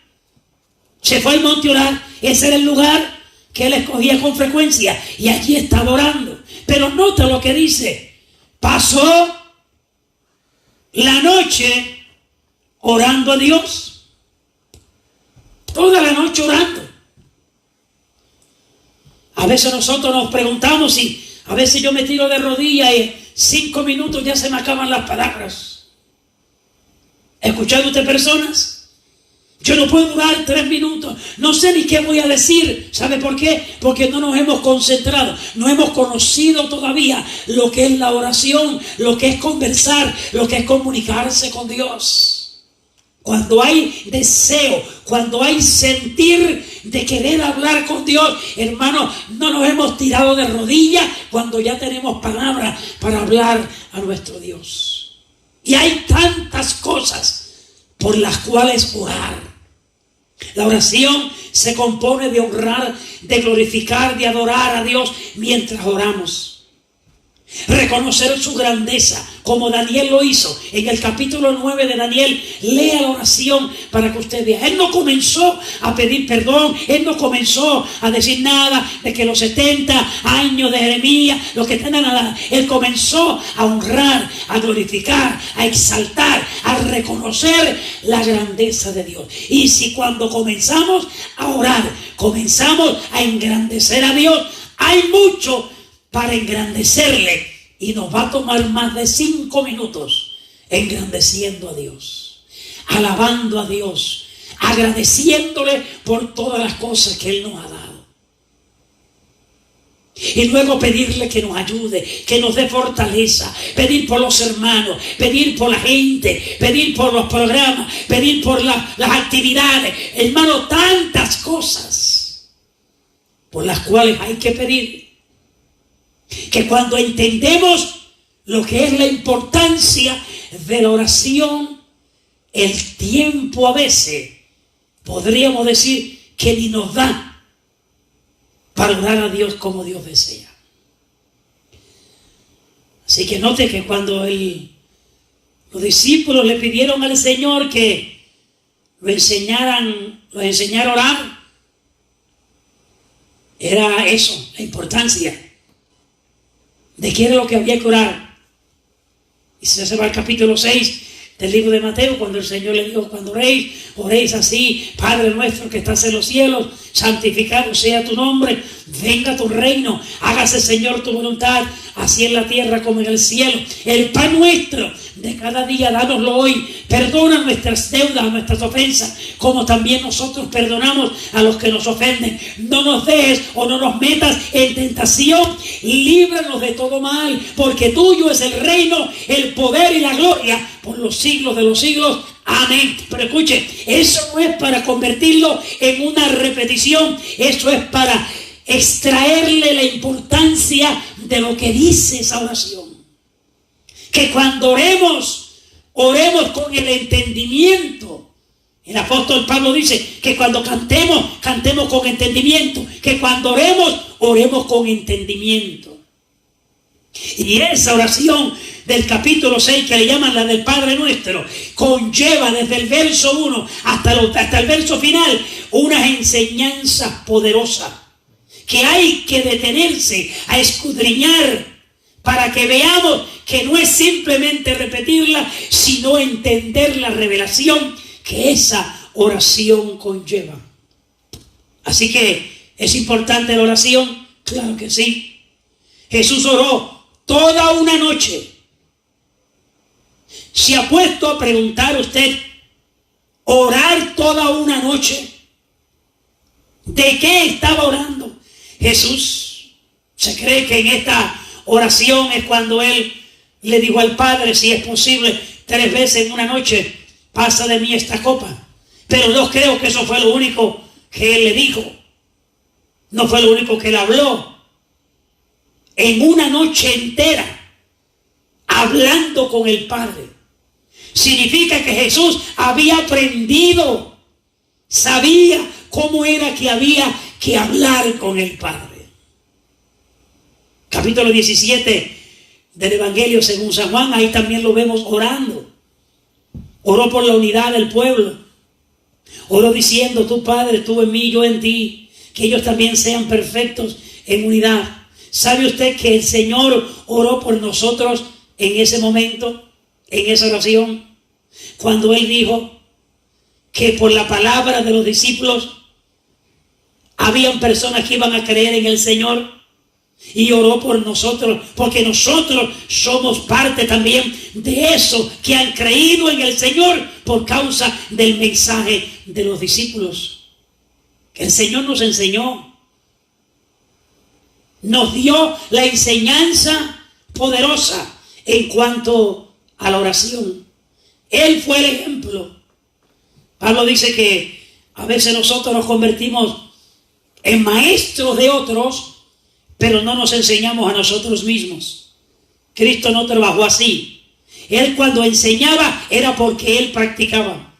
Se fue al monte a orar. Ese era el lugar que él escogía con frecuencia y allí estaba orando. Pero nota lo que dice: pasó la noche orando a Dios. Toda la noche orando. A veces nosotros nos preguntamos y a veces yo me tiro de rodillas y 5 minutos ya se me acaban las palabras. ¿Escuchado usted personas? Yo no puedo durar 3 minutos. No sé ni qué voy a decir. ¿Sabe por qué? Porque no nos hemos concentrado. No hemos conocido todavía lo que es la oración, lo que es conversar, lo que es comunicarse con Dios. Cuando hay deseo, cuando hay sentir de querer hablar con Dios, hermano, no nos hemos tirado de rodillas cuando ya tenemos palabras para hablar a nuestro Dios. Y hay tantas cosas por las cuales orar. La oración se compone de honrar, de glorificar, de adorar a Dios mientras oramos. Reconocer su grandeza, como Daniel lo hizo. En el capítulo 9 de Daniel, lea la oración para que usted vea. Él no comenzó a pedir perdón, él no comenzó a decir nada de que los 70 años de Jeremías, lo que tengan nada. Él comenzó a honrar, a glorificar, a exaltar, a reconocer la grandeza de Dios. Y si cuando comenzamos a orar, comenzamos a engrandecer a Dios, hay mucho para engrandecerle, y nos va a tomar más de 5 minutos engrandeciendo a Dios, alabando a Dios, agradeciéndole por todas las cosas que Él nos ha dado. Y luego pedirle que nos ayude, que nos dé fortaleza, pedir por los hermanos, pedir por la gente, pedir por los programas, pedir por las actividades. Hermano, tantas cosas por las cuales hay que pedir. Que cuando entendemos lo que es la importancia de la oración, el tiempo a veces podríamos decir que ni nos da para orar a Dios como Dios desea. Así que note que cuando los discípulos le pidieron al Señor que los enseñara a orar, era eso, la importancia de qué era lo que había que orar. Y se va al capítulo 6 del libro de Mateo, cuando el Señor le dijo: cuando oréis así: Padre nuestro que estás en los cielos, santificado sea tu nombre, venga tu reino, hágase, Señor, tu voluntad, así en la tierra como en el cielo. El pan nuestro de cada día, dánoslo hoy. Perdona nuestras deudas, nuestras ofensas, como también nosotros perdonamos a los que nos ofenden. No nos dejes o no nos metas en tentación, líbranos de todo mal, porque tuyo es el reino, el poder y la gloria por los siglos de los siglos. Amén. Pero escuche, eso no es para convertirlo en una repetición, eso es para extraerle la importancia de lo que dice esa oración. Que cuando oremos con el entendimiento. El apóstol Pablo dice que cuando cantemos con entendimiento. Que cuando oremos con entendimiento. Y esa oración del capítulo 6, que le llaman la del Padre Nuestro, conlleva desde el verso 1 hasta el verso final unas enseñanzas poderosas que hay que detenerse a escudriñar para que veamos que no es simplemente repetirla, sino entender la revelación que esa oración conlleva. Así que, ¿es importante la oración? Claro que sí. Jesús oró toda una noche. ¿Se ha puesto a preguntar usted, orar toda una noche? ¿De qué estaba orando Jesús? Se cree que en esta oración es cuando él le dijo al Padre, si es posible, 3 veces en una noche, pasa de mí esta copa. Pero no creo que eso fue lo único que él le dijo. No fue lo único que él habló. En una noche entera, hablando con el Padre. Significa que Jesús había aprendido, sabía cómo era que había que hablar con el Padre. Capítulo 17 del Evangelio según San Juan, ahí también lo vemos orando. Oró por la unidad del pueblo. Oró diciendo, tú Padre, tú en mí, yo en ti, que ellos también sean perfectos en unidad. ¿Sabe usted que el Señor oró por nosotros en ese momento, en esa oración? Cuando Él dijo que por la palabra de los discípulos habían personas que iban a creer en el Señor, y oró por nosotros, porque nosotros somos parte también de eso, que han creído en el Señor por causa del mensaje de los discípulos. El Señor nos enseñó, nos dio la enseñanza poderosa en cuanto a la oración. Él fue el ejemplo. Pablo dice que a veces nosotros nos convertimos en maestros de otros, pero no nos enseñamos a nosotros mismos. Cristo no trabajó así. Él cuando enseñaba era porque Él practicaba.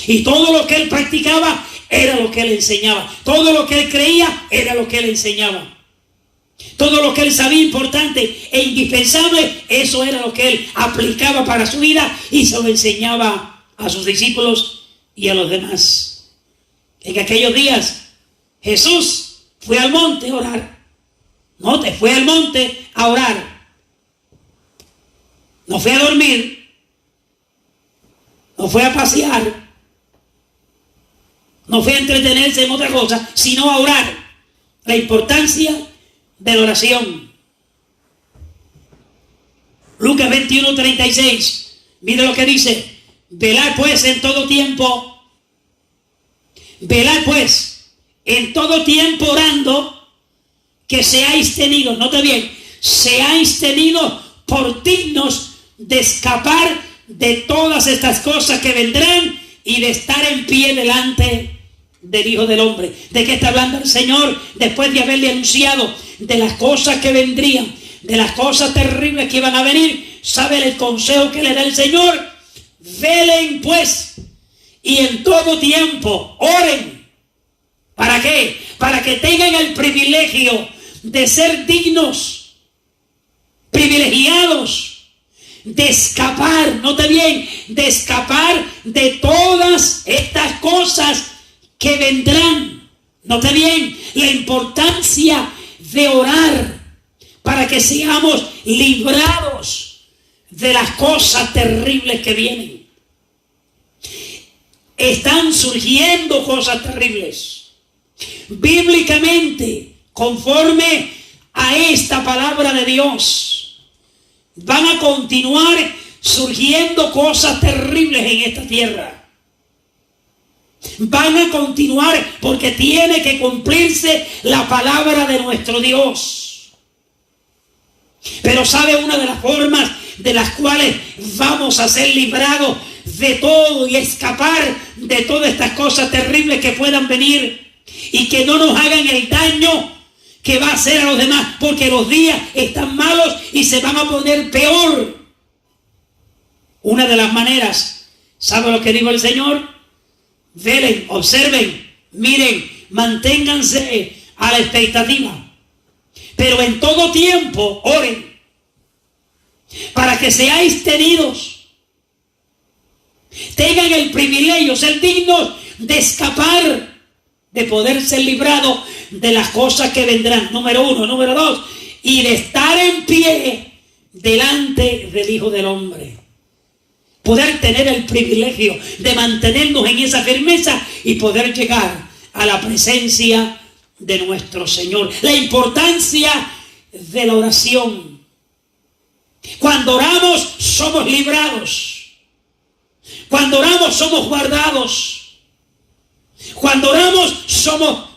Y todo lo que Él practicaba era lo que Él enseñaba. Todo lo que Él creía era lo que Él enseñaba. Todo lo que Él sabía importante e indispensable, eso era lo que Él aplicaba para su vida y se lo enseñaba a sus discípulos y a los demás. En aquellos días, Jesús fue al monte a orar. No, te fue al monte a orar. No fue a dormir. No fue a pasear. No fue a entretenerse en otra cosa, sino a orar. La importancia de la oración. Lucas 21:36. Mire lo que dice. Velad pues en todo tiempo. Velad pues en todo tiempo orando, que seáis tenidos, nota bien, seáis tenidos por dignos de escapar de todas estas cosas que vendrán y de estar en pie delante del Hijo del Hombre. ¿De qué está hablando el Señor? Después de haberle anunciado de las cosas que vendrían, de las cosas terribles que iban a venir, ¿sabe el consejo que le da el Señor? Velen pues, y en todo tiempo oren. ¿Para qué? Para que tengan el privilegio de ser dignos, privilegiados, de escapar, note bien, de escapar de todas estas cosas que vendrán. Note bien la importancia de orar para que seamos librados de las cosas terribles que vienen. Están surgiendo cosas terribles. Bíblicamente, conforme a esta palabra de Dios, van a continuar surgiendo cosas terribles en esta tierra. Van a continuar porque tiene que cumplirse la palabra de nuestro Dios. Pero ¿sabe una de las formas de las cuales vamos a ser librados de todo y escapar de todas estas cosas terribles que puedan venir? Y que no nos hagan el daño que va a hacer a los demás, porque los días están malos y se van a poner peor. Una de las maneras, ¿sabe lo que dijo el Señor? Velen, observen, miren, manténganse a la expectativa. Pero en todo tiempo oren, para que seáis tenidos, tengan el privilegio, ser dignos de escapar, de poder ser librados de las cosas que vendrán. Número 1. Número 2, y de estar en pie delante del Hijo del Hombre. Poder tener el privilegio de mantenernos en esa firmeza y poder llegar a la presencia de nuestro Señor. La importancia de la oración. Cuando oramos somos librados. Cuando oramos somos guardados. Cuando oramos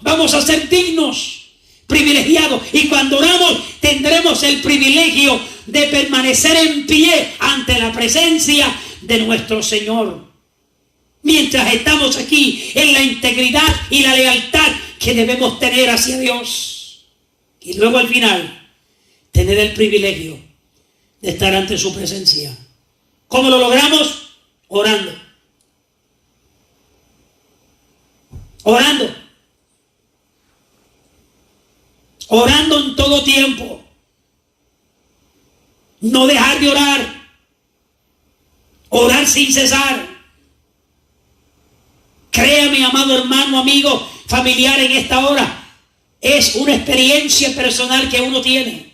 vamos a ser dignos, privilegiados. Y cuando oramos tendremos el privilegio de permanecer en pie ante la presencia de nuestro Señor. Mientras estamos aquí en la integridad y la lealtad que debemos tener hacia Dios. Y luego al final, tener el privilegio de estar ante su presencia. ¿Cómo lo logramos? Orando. Orando. Orando en todo tiempo. No dejar de orar. Orar sin cesar. Créame, amado hermano, amigo, familiar, en esta hora es una experiencia personal que uno tiene.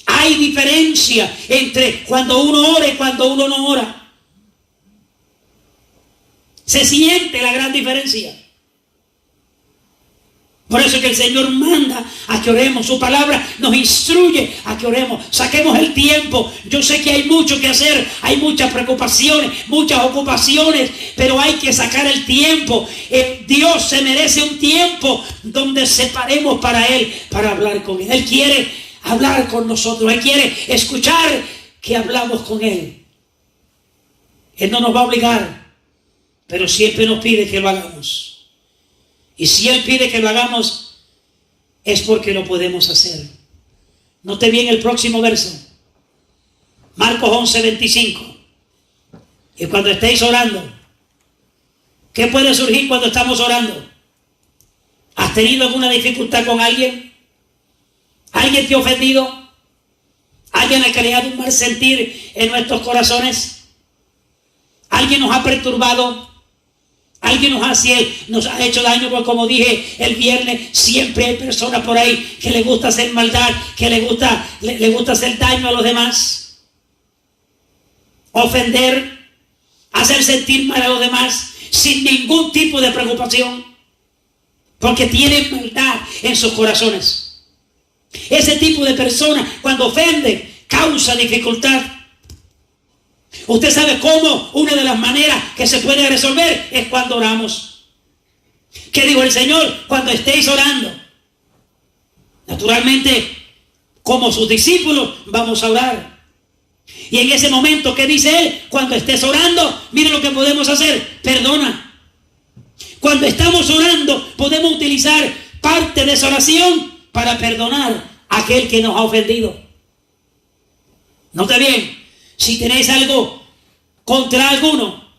Hay diferencia entre cuando uno ora y cuando uno no ora. Se siente la gran diferencia. Por eso es que el Señor manda a que oremos. Su palabra nos instruye a que oremos. Saquemos el tiempo. Yo sé que hay mucho que hacer. Hay muchas preocupaciones, muchas ocupaciones. Pero hay que sacar el tiempo. Dios se merece un tiempo donde separemos para Él, para hablar con Él. Él quiere hablar con nosotros. Él quiere escuchar que hablamos con Él. Él no nos va a obligar, pero siempre nos pide que lo hagamos. Y si Él pide que lo hagamos, es porque lo podemos hacer. Note bien el próximo verso. Marcos 11:25. Y cuando estéis orando, ¿qué puede surgir cuando estamos orando? ¿Has tenido alguna dificultad con alguien? ¿Alguien te ha ofendido? ¿Alguien ha creado un mal sentir en nuestros corazones? ¿Alguien nos ha perturbado? Alguien nos ha hecho daño, porque como dije el viernes, siempre hay personas por ahí que les gusta hacer maldad, que le gusta hacer daño a los demás. Ofender, hacer sentir mal a los demás, sin ningún tipo de preocupación, porque tienen maldad en sus corazones. Ese tipo de personas, cuando ofenden, causa dificultad. Usted sabe cómo una de las maneras que se puede resolver es cuando oramos. ¿Qué dijo el Señor? Cuando estéis orando. Naturalmente, como sus discípulos, vamos a orar. Y en ese momento, ¿qué dice Él? Cuando estés orando, mire lo que podemos hacer. Perdona. Cuando estamos orando, podemos utilizar parte de esa oración para perdonar a aquel que nos ha ofendido. Note bien. Si tenéis algo contra alguno,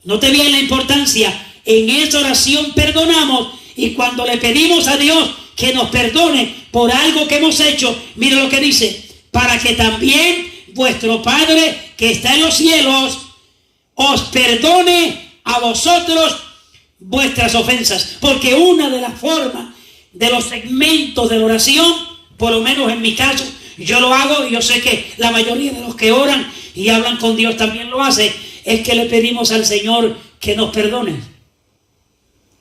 note bien la importancia. En esa oración perdonamos, y cuando le pedimos a Dios que nos perdone por algo que hemos hecho, mire lo que dice: para que también vuestro Padre que está en los cielos os perdone a vosotros vuestras ofensas. Porque una de las formas, de los segmentos de la oración, por lo menos en mi caso, yo lo hago, y yo sé que la mayoría de los que oran y hablan con Dios también lo hace, es que le pedimos al Señor que nos perdone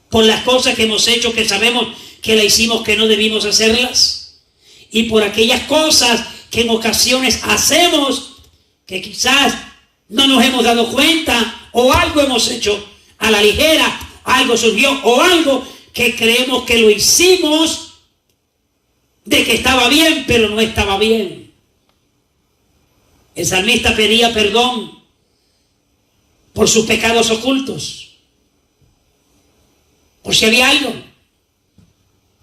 por las cosas que hemos hecho, que sabemos que la hicimos, que no debimos hacerlas, y por aquellas cosas que en ocasiones hacemos que quizás no nos hemos dado cuenta, o algo hemos hecho a la ligera, algo surgió, o algo que creemos que lo hicimos de que estaba bien, pero no estaba bien. El salmista pedía perdón por sus pecados ocultos, por si había algo.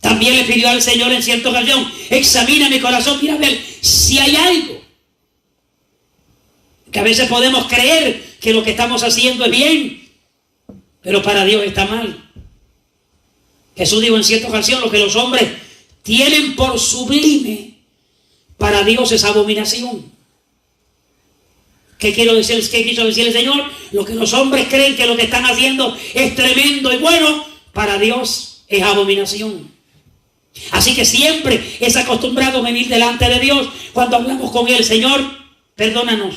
También le pidió al Señor en cierta ocasión: examina mi corazón, mira a ver si hay algo. Que a veces podemos creer que lo que estamos haciendo es bien, pero para Dios está mal. Jesús dijo en cierta ocasión: lo que los hombres tienen por sublime, para Dios es abominación. ¿Qué quiso decir el Señor? Lo que los hombres creen que lo que están haciendo es tremendo y bueno, para Dios es abominación. Así que siempre es acostumbrado venir delante de Dios cuando hablamos con Él. Señor, perdónanos.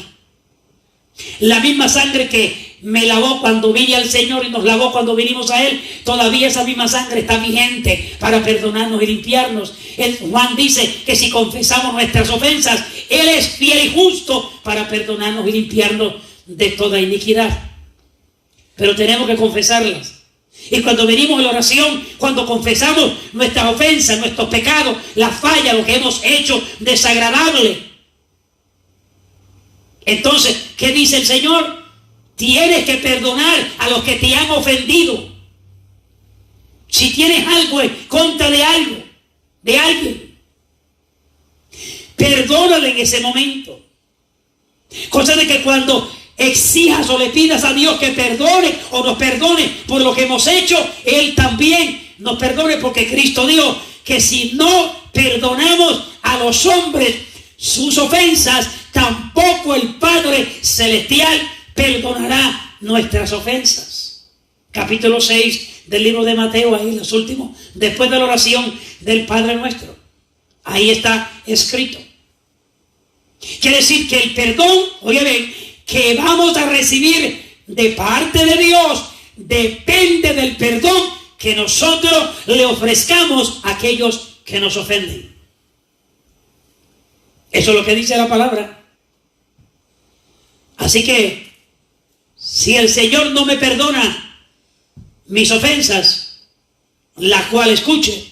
La misma sangre que me lavó cuando vine al Señor y nos lavó cuando vinimos a Él, todavía esa misma sangre está vigente para perdonarnos y limpiarnos. Juan dice que si confesamos nuestras ofensas, Él es fiel y justo para perdonarnos y limpiarnos de toda iniquidad. Pero tenemos que confesarlas. Y cuando venimos a la oración, cuando confesamos nuestras ofensas, nuestros pecados, las fallas, lo que hemos hecho desagradable, entonces, ¿qué dice el Señor? Tienes que perdonar a los que te han ofendido. Si tienes algo en contra de algo, de alguien, perdónale en ese momento. Cosa de que cuando exijas o le pidas a Dios que perdone o nos perdone por lo que hemos hecho, Él también nos perdone, porque Cristo dijo que si no perdonamos a los hombres sus ofensas, tampoco el Padre Celestial perdonará nuestras ofensas. Capítulo 6 del libro de Mateo, ahí los últimos, después de la oración del Padre Nuestro. Ahí está escrito. Quiere decir que el perdón, oye bien, que vamos a recibir de parte de Dios, depende del perdón que nosotros le ofrezcamos a aquellos que nos ofenden. Eso es lo que dice la palabra. Así que, si el Señor no me perdona mis ofensas, las cuales escuche,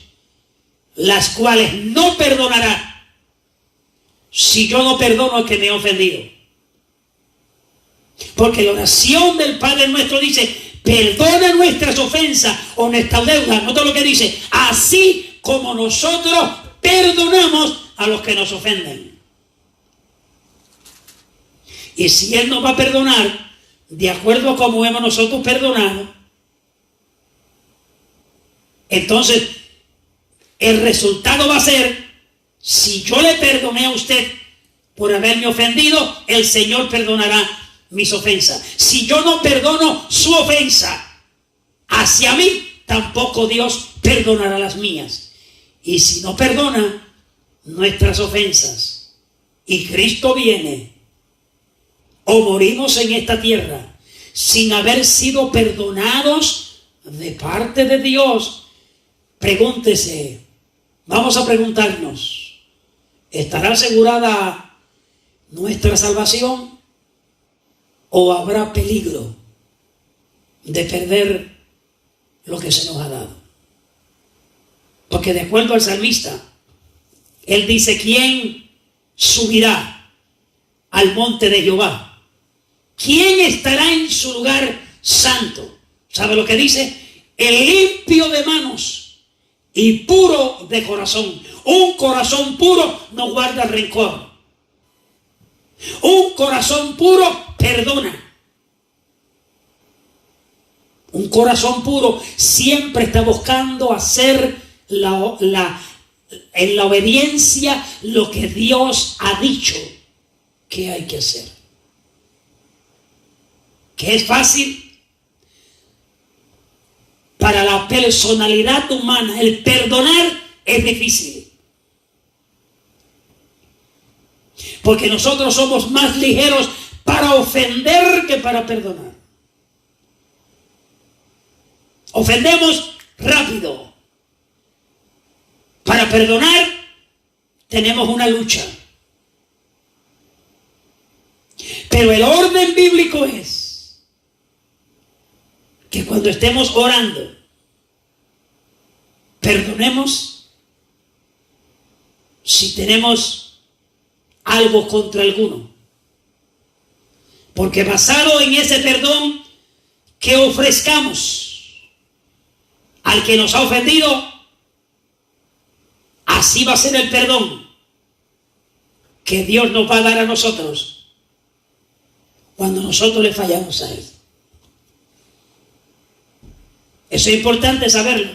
las cuales no perdonará, si yo no perdono al que me ha ofendido. Porque la oración del Padre Nuestro dice, perdona nuestras ofensas o nuestras deudas. Nota lo que dice, así como nosotros perdonamos a los que nos ofenden. Y si Él nos va a perdonar de acuerdo a como hemos nosotros perdonado, entonces el resultado va a ser, si yo le perdoné a usted por haberme ofendido, el Señor perdonará mis ofensas. Si yo no perdono su ofensa hacia mí, tampoco Dios perdonará las mías. Y si no perdona nuestras ofensas y Cristo viene, o morimos en esta tierra sin haber sido perdonados de parte de Dios, pregúntese, vamos a preguntarnos, ¿estará asegurada nuestra salvación o habrá peligro de perder lo que se nos ha dado? Porque de acuerdo al salmista, él dice, ¿quién subirá al monte de Jehová? ¿Quién estará en su lugar santo? ¿Sabe lo que dice? El limpio de manos y puro de corazón. Un corazón puro no guarda rencor. Un corazón puro perdona. Un corazón puro siempre está buscando hacer en la obediencia lo que Dios ha dicho que hay que hacer. Que es fácil para la personalidad humana. El perdonar es difícil. Porque nosotros somos más ligeros para ofender que para perdonar. Ofendemos rápido. Para perdonar tenemos una lucha. Pero el orden bíblico es que cuando estemos orando, perdonemos si tenemos algo contra alguno. Porque basado en ese perdón que ofrezcamos al que nos ha ofendido, así va a ser el perdón que Dios nos va a dar a nosotros cuando nosotros le fallamos a Él. Eso es importante saberlo.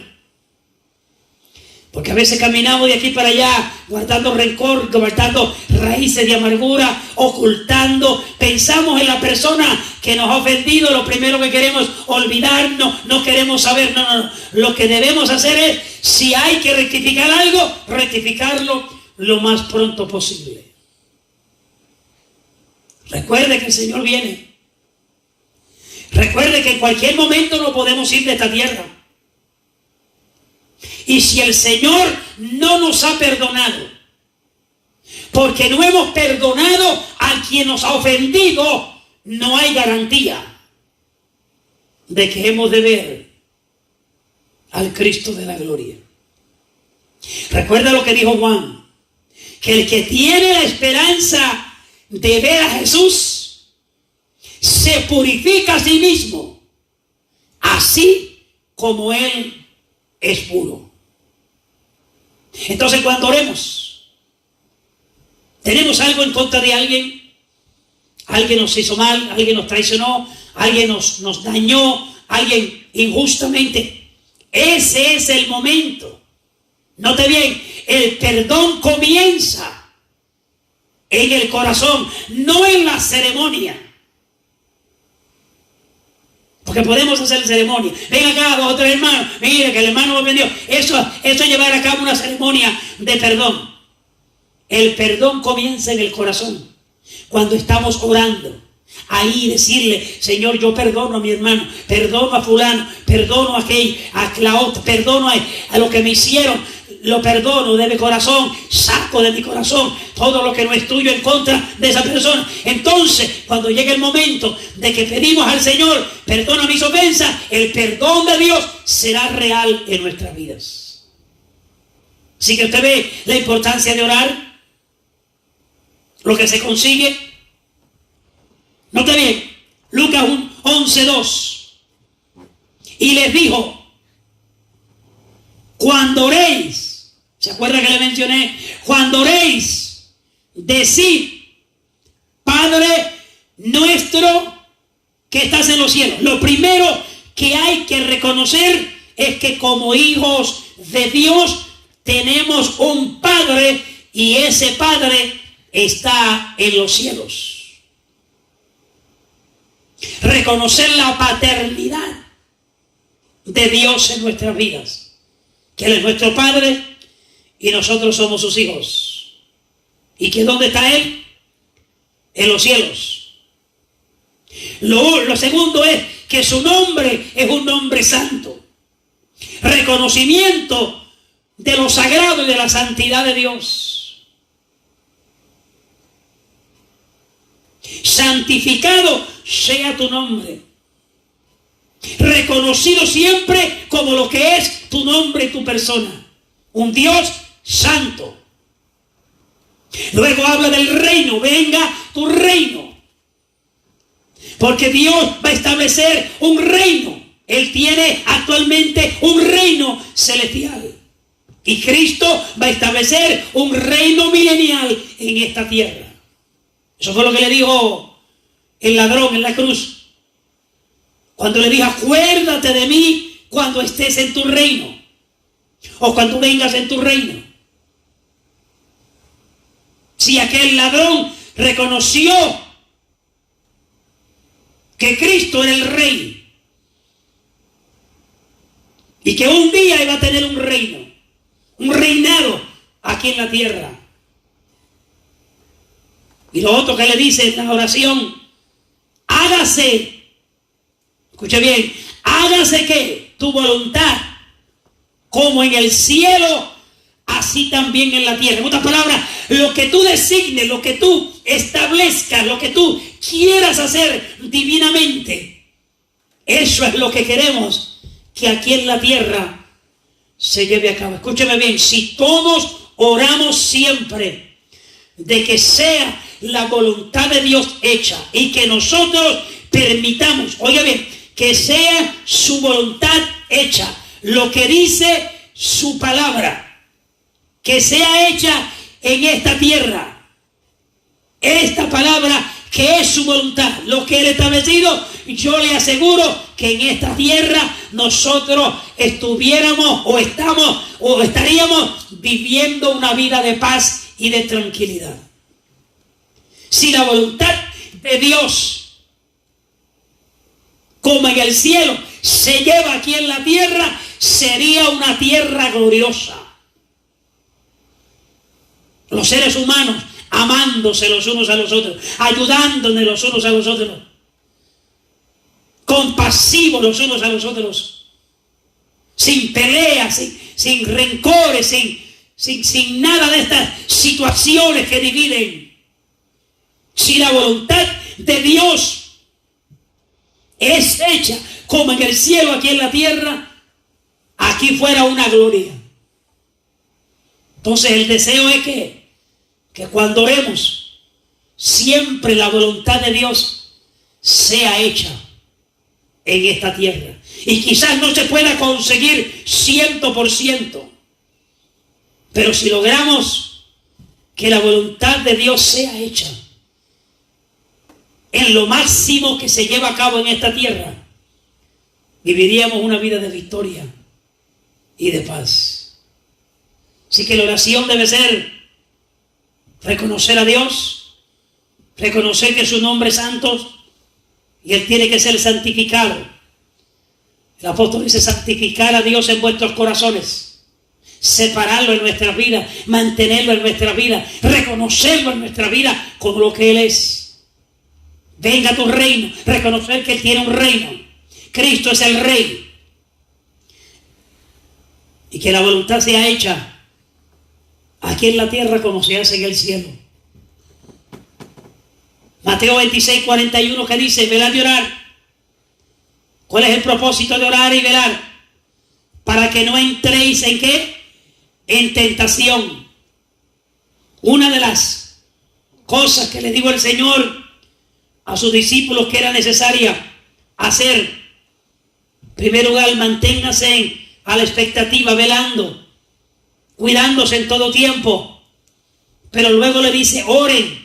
Porque a veces caminamos de aquí para allá, guardando rencor, guardando raíces de amargura, ocultando. Pensamos en la persona que nos ha ofendido. Lo primero que queremos olvidarnos, no queremos saber. No. Lo que debemos hacer es, si hay que rectificar algo, rectificarlo lo más pronto posible. Recuerde que el Señor viene. Recuerde que en cualquier momento no podemos ir de esta tierra. Y si el Señor no nos ha perdonado, porque no hemos perdonado a quien nos ha ofendido, no hay garantía de que hemos de ver al Cristo de la gloria. Recuerda lo que dijo Juan, que el que tiene la esperanza de ver a Jesús se purifica a sí mismo, así como Él es puro. Entonces, cuando oremos, ¿tenemos algo en contra de alguien? Alguien nos hizo mal, alguien nos traicionó, alguien nos dañó, alguien injustamente. Ese es el momento. Note bien, el perdón comienza en el corazón, no en la ceremonia. Porque podemos hacer ceremonia. Ven acá, 2 o 3 hermanos. Mira que el hermano me ofendió. Eso es llevar a cabo una ceremonia de perdón. El perdón comienza en el corazón. Cuando estamos orando, ahí decirle: Señor, yo perdono a mi hermano, perdono a fulano, perdono a aquel, a la otra, perdono a lo que me hicieron. Lo perdono de mi corazón, saco de mi corazón todo lo que no es tuyo en contra de esa persona. Entonces, cuando llegue el momento de que pedimos al Señor, perdona mis ofensas, el perdón de Dios será real en nuestras vidas. Así que usted ve la importancia de orar, lo que se consigue. Note bien, Lucas 11:2. Y les dijo: cuando oréis, ¿se acuerda que le mencioné? Cuando oréis, decid: Padre nuestro que estás en los cielos. Lo primero que hay que reconocer es que como hijos de Dios tenemos un Padre, y ese Padre está en los cielos. Reconocer la paternidad de Dios en nuestras vidas, que Él es nuestro Padre y nosotros somos sus hijos. ¿Y que dónde está Él? En los cielos. Lo segundo es que su nombre es un nombre santo. Reconocimiento de lo sagrado y de la santidad de Dios. Santificado sea tu nombre. Reconocido siempre como lo que es tu nombre y tu persona. Un Dios santo. Luego habla del reino. Venga tu reino. Porque Dios va a establecer un reino. Él tiene actualmente un reino celestial. Y Cristo va a establecer un reino milenial en esta tierra. Eso fue lo que le dijo el ladrón en la cruz. Cuando le dijo: acuérdate de mí cuando estés en tu reino. O cuando vengas en tu reino. Si aquel ladrón reconoció que Cristo era el rey y que un día iba a tener un reino, un reinado aquí en la tierra. Y lo otro que le dice en la oración: hágase, escuche bien, hágase que tu voluntad, como en el cielo, así también en la tierra. En otras palabras, lo que tú designes, lo que tú establezcas, lo que tú quieras hacer divinamente, eso es lo que queremos que aquí en la tierra se lleve a cabo. Escúcheme bien, si todos oramos siempre de que sea la voluntad de Dios hecha y que nosotros permitamos, oiga bien, que sea su voluntad hecha, lo que dice su palabra, que sea hecha en esta tierra, esta palabra que es su voluntad, lo que Él ha establecido, yo le aseguro que en esta tierra nosotros estuviéramos o estaríamos viviendo una vida de paz y de tranquilidad. Si la voluntad de Dios, como en el cielo, se lleva aquí en la tierra, sería una tierra gloriosa. Los seres humanos amándose los unos a los otros, ayudándonos los unos a los otros, compasivos los unos a los otros, sin peleas, sin rencores, sin nada de estas situaciones que dividen. Si la voluntad de Dios es hecha como en el cielo, aquí en la tierra, aquí fuera una gloria. Entonces el deseo es que cuando oremos, siempre la voluntad de Dios sea hecha en esta tierra. Y quizás no se pueda conseguir 100%, pero si logramos que la voluntad de Dios sea hecha en lo máximo que se lleva a cabo en esta tierra, viviríamos una vida de victoria y de paz. Así que la oración debe ser reconocer a Dios, reconocer que su nombre es santo y Él tiene que ser santificado. El apóstol dice: santificar a Dios en vuestros corazones, separarlo en nuestras vidas, mantenerlo en nuestra vida, reconocerlo en nuestra vida como lo que Él es. Venga tu reino, reconocer que Él tiene un reino. Cristo es el Rey. Y que la voluntad sea hecha aquí en la tierra como se hace en el cielo. Mateo 26, 41, que dice: velad y orar. ¿Cuál es el propósito de orar y velar? Para que no entréis ¿en qué? En tentación. Una de las cosas que le digo el Señor a sus discípulos que era necesaria hacer: en primer lugar, manténgase a la expectativa, velando, cuidándose en todo tiempo. Pero luego le dice: oren.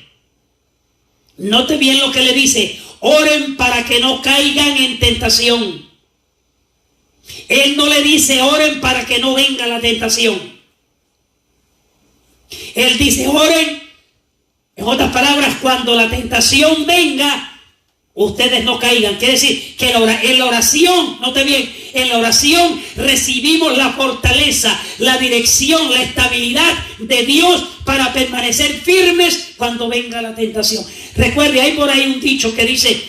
Note bien lo que le dice: oren para que no caigan en tentación. Él no le dice: oren para que no venga la tentación. Él dice: oren. En otras palabras, cuando la tentación venga, ustedes no caigan. Quiere decir que en la oración, note bien, en la oración recibimos la fortaleza, la dirección, la estabilidad de Dios para permanecer firmes cuando venga la tentación. Recuerde, hay por ahí un dicho que dice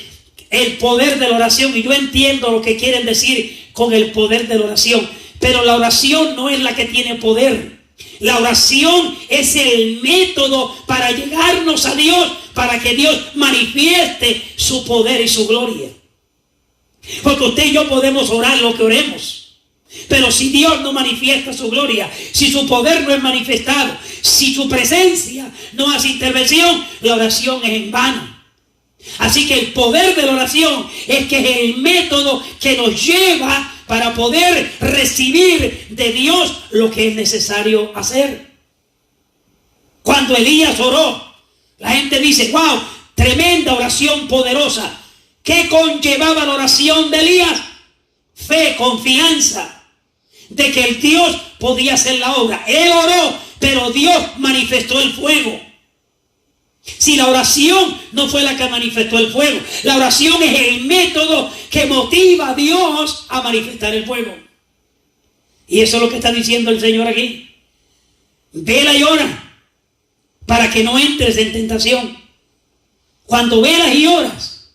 el poder de la oración, y yo entiendo lo que quieren decir con el poder de la oración, pero la oración no es la que tiene poder. La oración es el método para llegarnos a Dios, para que Dios manifieste su poder y su gloria. Porque usted y yo podemos orar lo que oremos, pero si Dios no manifiesta su gloria, si su poder no es manifestado, si su presencia no hace intervención, la oración es en vano. Así que el poder de la oración es que es el método que nos lleva para poder recibir de Dios lo que es necesario hacer. Cuando Elías oró, la gente dice: wow, tremenda oración poderosa. ¿Qué conllevaba la oración de Elías? Fe, confianza de que el Dios podía hacer la obra. Él oró, pero Dios manifestó el fuego. Si la oración no fue la que manifestó el fuego, la oración es el método que motiva a Dios a manifestar el fuego. Y eso es lo que está diciendo el Señor aquí. Vela y ora para que no entres en tentación. Cuando velas y oras,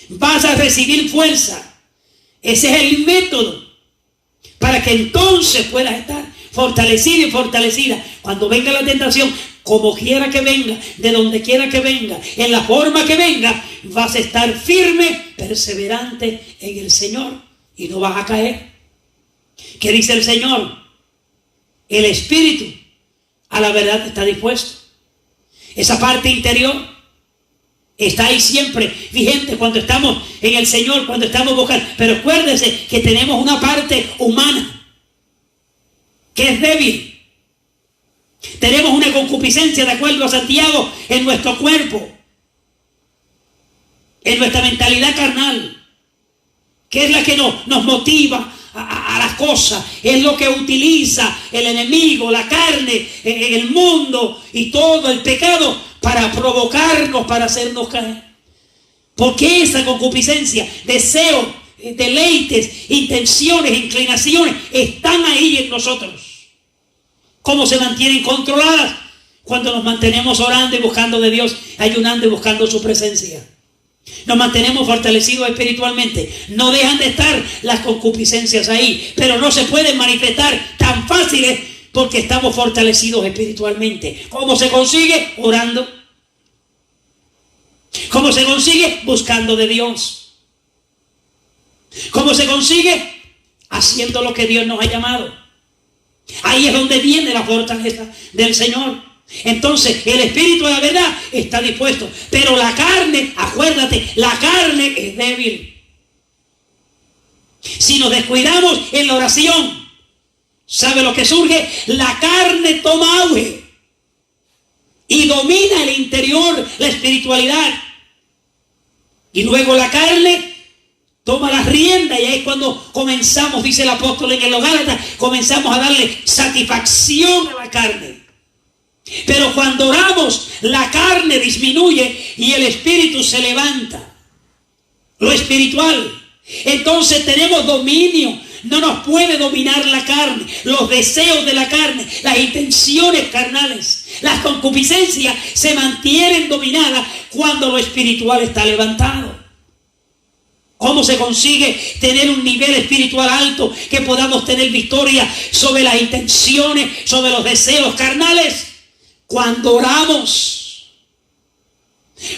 vas a recibir fuerza. Ese es el método para que entonces puedas estar fortalecido y fortalecida. Cuando venga la tentación, como quiera que venga, de donde quiera que venga, en la forma que venga, vas a estar firme, perseverante en el Señor y no vas a caer. ¿Qué dice el Señor? El espíritu a la verdad está dispuesto. Esa parte interior está ahí siempre vigente cuando estamos en el Señor, cuando estamos buscando. Pero acuérdense que tenemos una parte humana que es débil. Tenemos una concupiscencia, de acuerdo a Santiago, en nuestro cuerpo, en nuestra mentalidad carnal. que es la que nos motiva a las cosas, es lo que utiliza el enemigo, la carne, el mundo y todo el pecado para provocarnos, para hacernos caer. Porque esa concupiscencia, deseo, deleites, intenciones, inclinaciones están ahí en nosotros. ¿Cómo se mantienen controladas? Cuando nos mantenemos orando y buscando de Dios, ayunando y buscando su presencia. Nos mantenemos fortalecidos espiritualmente. No dejan de estar las concupiscencias ahí, pero no se pueden manifestar tan fáciles porque estamos fortalecidos espiritualmente. ¿Cómo se consigue? Orando. ¿Cómo se consigue? Buscando de Dios. ¿Cómo se consigue? Haciendo lo que Dios nos ha llamado. Ahí es donde viene la fortaleza del Señor. Entonces el espíritu de la verdad está dispuesto, pero la carne, acuérdate, la carne es débil. Si nos descuidamos en la oración, ¿sabe lo que surge? La carne toma auge y domina el interior, la espiritualidad, y luego la carne toma las riendas, y ahí es cuando comenzamos, dice el apóstol en los Gálatas, comenzamos a darle satisfacción a la carne. Pero cuando oramos, la carne disminuye y el espíritu se levanta. Lo espiritual. Entonces tenemos dominio. No nos puede dominar la carne, los deseos de la carne, las intenciones carnales. Las concupiscencias se mantienen dominadas cuando lo espiritual está levantado. ¿Cómo se consigue tener un nivel espiritual alto que podamos tener victoria sobre las intenciones, sobre los deseos carnales? Cuando oramos,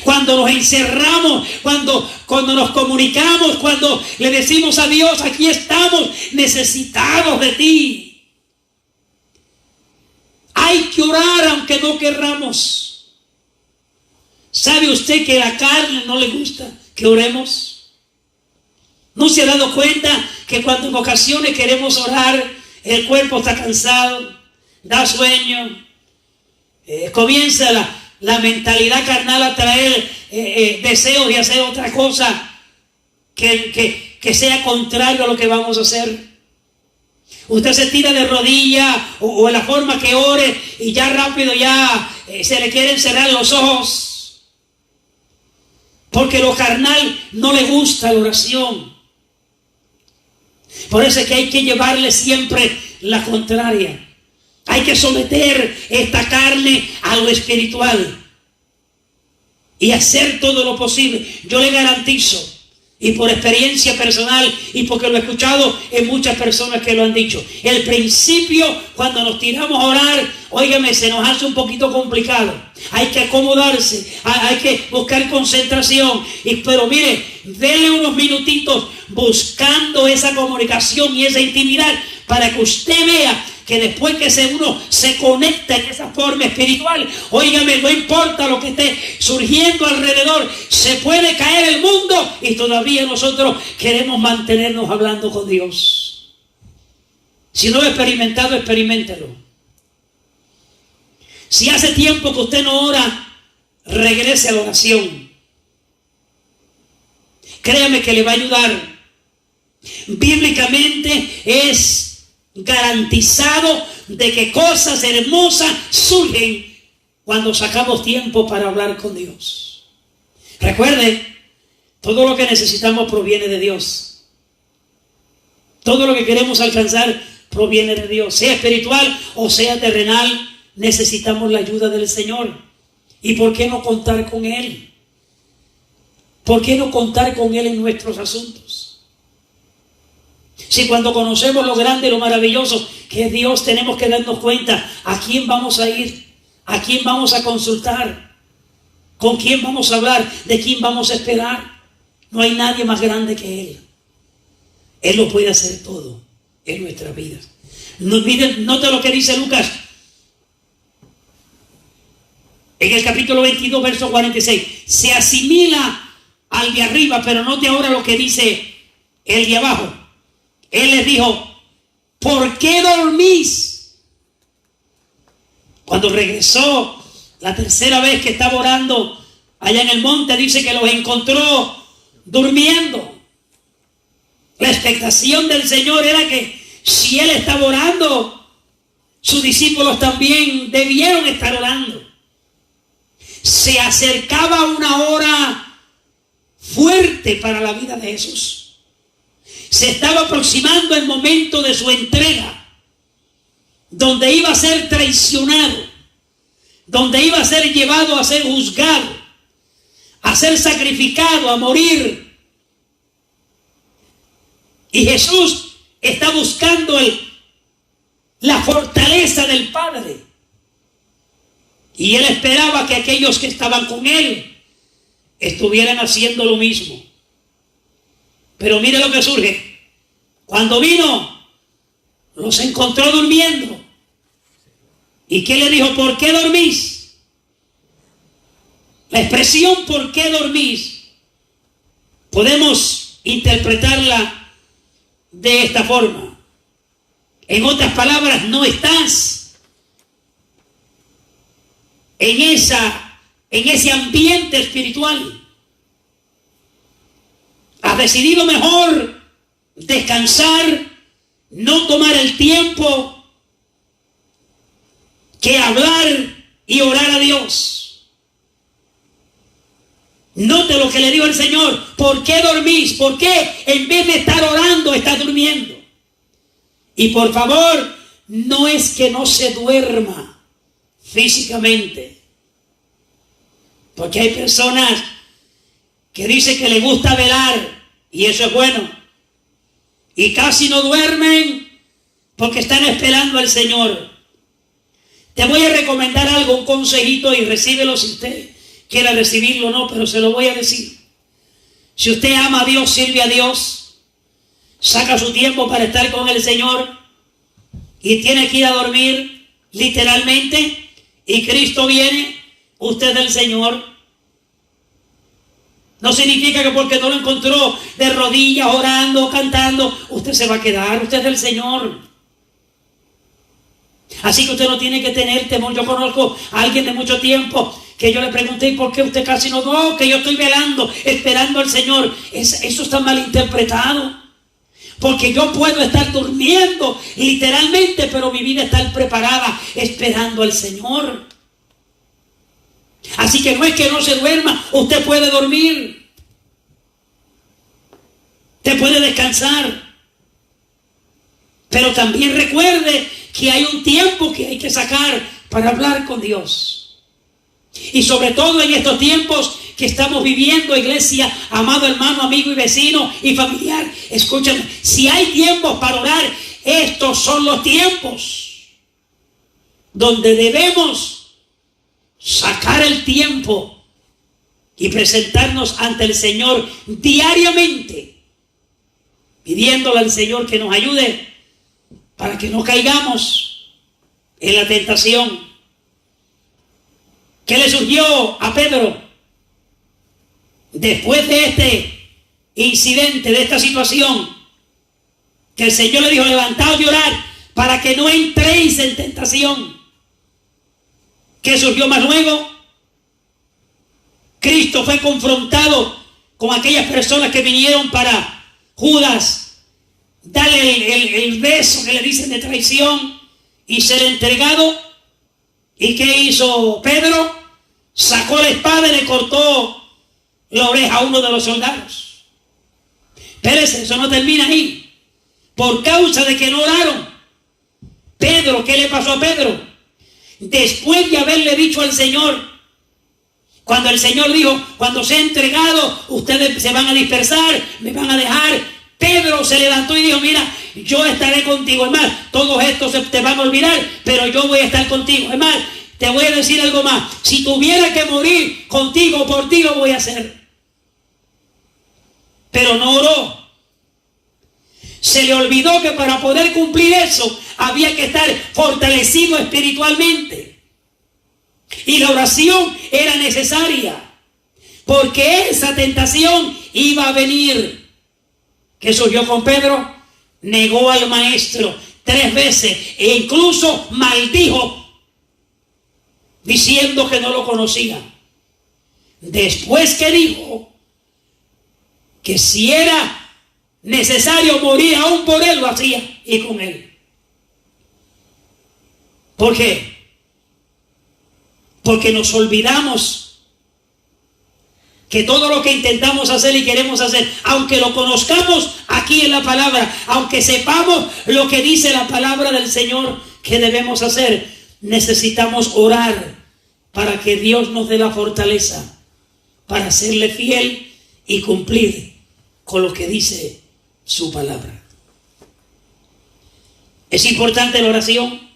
cuando nos encerramos, cuando nos comunicamos, cuando le decimos a Dios, aquí estamos necesitados de ti. Hay que orar aunque no querramos. ¿Sabe usted que a la carne no le gusta que oremos? ¿No se ha dado cuenta que cuando en ocasiones queremos orar, el cuerpo está cansado, da sueño? Comienza la mentalidad carnal a traer deseos de hacer otra cosa que sea contrario a lo que vamos a hacer. Usted se tira de rodillas o en la forma que ore y ya rápido se le quieren cerrar los ojos. Porque lo carnal no le gusta la oración. Por eso es que hay que llevarle siempre la contraria. Hay que someter esta carne a lo espiritual y hacer todo lo posible. Yo le garantizo, y por experiencia personal y porque lo he escuchado en muchas personas que lo han dicho, el principio cuando nos tiramos a orar, óigame, se nos hace un poquito complicado. Hay que acomodarse, hay que buscar concentración, pero mire, denle unos minutitos buscando esa comunicación y esa intimidad para que usted vea que después que uno se conecta en esa forma espiritual, óigame, no importa lo que esté surgiendo alrededor, se puede caer el mundo y todavía nosotros queremos mantenernos hablando con Dios. Si no lo he experimentado, experiméntelo. Si hace tiempo que usted no ora, regrese a la oración. Créame que le va a ayudar. Bíblicamente es garantizado de que cosas hermosas surgen cuando sacamos tiempo para hablar con Dios. Recuerde, todo lo que necesitamos proviene de Dios. Todo lo que queremos alcanzar proviene de Dios. Sea espiritual o sea terrenal, necesitamos la ayuda del Señor. ¿Y por qué no contar con Él? ¿Por qué no contar con Él en nuestros asuntos? Si cuando conocemos lo grande y lo maravilloso que es Dios, tenemos que darnos cuenta a quién vamos a ir, a quién vamos a consultar, con quién vamos a hablar, de quién vamos a esperar. No hay nadie más grande que Él. Él lo puede hacer todo en nuestra vida. No olviden, note lo que dice Lucas en el capítulo 22, verso 46. Se asimila al de arriba, pero note ahora lo que dice el de abajo. Él les dijo, ¿por qué dormís? Cuando regresó la tercera vez que estaba orando allá en el monte, dice que los encontró durmiendo. La expectación del Señor era que si Él estaba orando, sus discípulos también debieron estar orando. Se acercaba una hora fuerte para la vida de Jesús. Se estaba aproximando el momento de su entrega, donde iba a ser traicionado, donde iba a ser llevado a ser juzgado, a ser sacrificado, a morir. Y Jesús está buscando la fortaleza del Padre. Y Él esperaba que aquellos que estaban con Él estuvieran haciendo lo mismo. Pero mire lo que surge. Cuando vino, los encontró durmiendo. ¿Y qué le dijo? ¿Por qué dormís? La expresión ¿por qué dormís? Podemos interpretarla de esta forma. En otras palabras, no estás en ese ambiente espiritual. Has decidido mejor descansar, no tomar el tiempo que hablar y orar a Dios. Note lo que le dijo el Señor. ¿Por qué dormís? ¿Por qué en vez de estar orando estás durmiendo? Y por favor, no es que no se duerma físicamente. Porque hay personas que dicen que les gusta velar, y eso es bueno. Y casi no duermen porque están esperando al Señor. Te voy a recomendar algo, un consejito, y recíbelo si usted quiera recibirlo o no, pero se lo voy a decir. Si usted ama a Dios, sirve a Dios, saca su tiempo para estar con el Señor y tiene que ir a dormir literalmente, y Cristo viene, usted es del Señor. No significa que porque no lo encontró de rodillas, orando, cantando, usted se va a quedar. Usted es del Señor. Así que usted no tiene que tener temor. Yo conozco a alguien de mucho tiempo que yo le pregunté, ¿por qué usted casi no? No, que yo estoy velando, esperando al Señor. Eso está mal interpretado. Porque yo puedo estar durmiendo literalmente, pero mi vida está preparada esperando al Señor. Así que no es que no se duerma, usted puede dormir. Usted puede descansar. Pero también recuerde que hay un tiempo que hay que sacar para hablar con Dios. Y sobre todo en estos tiempos que estamos viviendo, iglesia, amado hermano, amigo y vecino y familiar, escúchame, si hay tiempos para orar, estos son los tiempos donde debemos sacar el tiempo y presentarnos ante el Señor diariamente, pidiéndole al Señor que nos ayude para que no caigamos en la tentación. ¿Qué le surgió a Pedro después de este incidente, de esta situación? Que el Señor le dijo: levantaos y orad para que no entréis en tentación. ¿Qué surgió más luego? Cristo fue confrontado con aquellas personas que vinieron para Judas darle el beso que le dicen de traición y ser entregado. ¿Y qué hizo Pedro? Sacó la espada y le cortó la oreja a uno de los soldados. Espérese, eso no termina ahí. Por causa de que no oraron. Pedro, ¿qué le pasó a Pedro? Después de haberle dicho al Señor, cuando el Señor dijo: cuando sea entregado, ustedes se van a dispersar, me van a dejar. Pedro se levantó y dijo: mira, yo estaré contigo. Es más, todos estos se te van a olvidar, pero yo voy a estar contigo. Es más, te voy a decir algo más. Si tuviera que morir contigo, por ti lo voy a hacer. Pero no oró. Se le olvidó que para poder cumplir eso había que estar fortalecido espiritualmente. Y la oración era necesaria, porque esa tentación iba a venir. ¿Qué surgió con Pedro? Negó al maestro 3 veces e incluso maldijo, diciendo que no lo conocía. Después que dijo que si era necesario morir aún por él, lo hacía y con él. ¿Por qué? Porque nos olvidamos que todo lo que intentamos hacer y queremos hacer, aunque lo conozcamos aquí en la palabra, aunque sepamos lo que dice la palabra del Señor que debemos hacer, necesitamos orar para que Dios nos dé la fortaleza para serle fiel y cumplir con lo que dice su palabra. ¿Es importante la oración?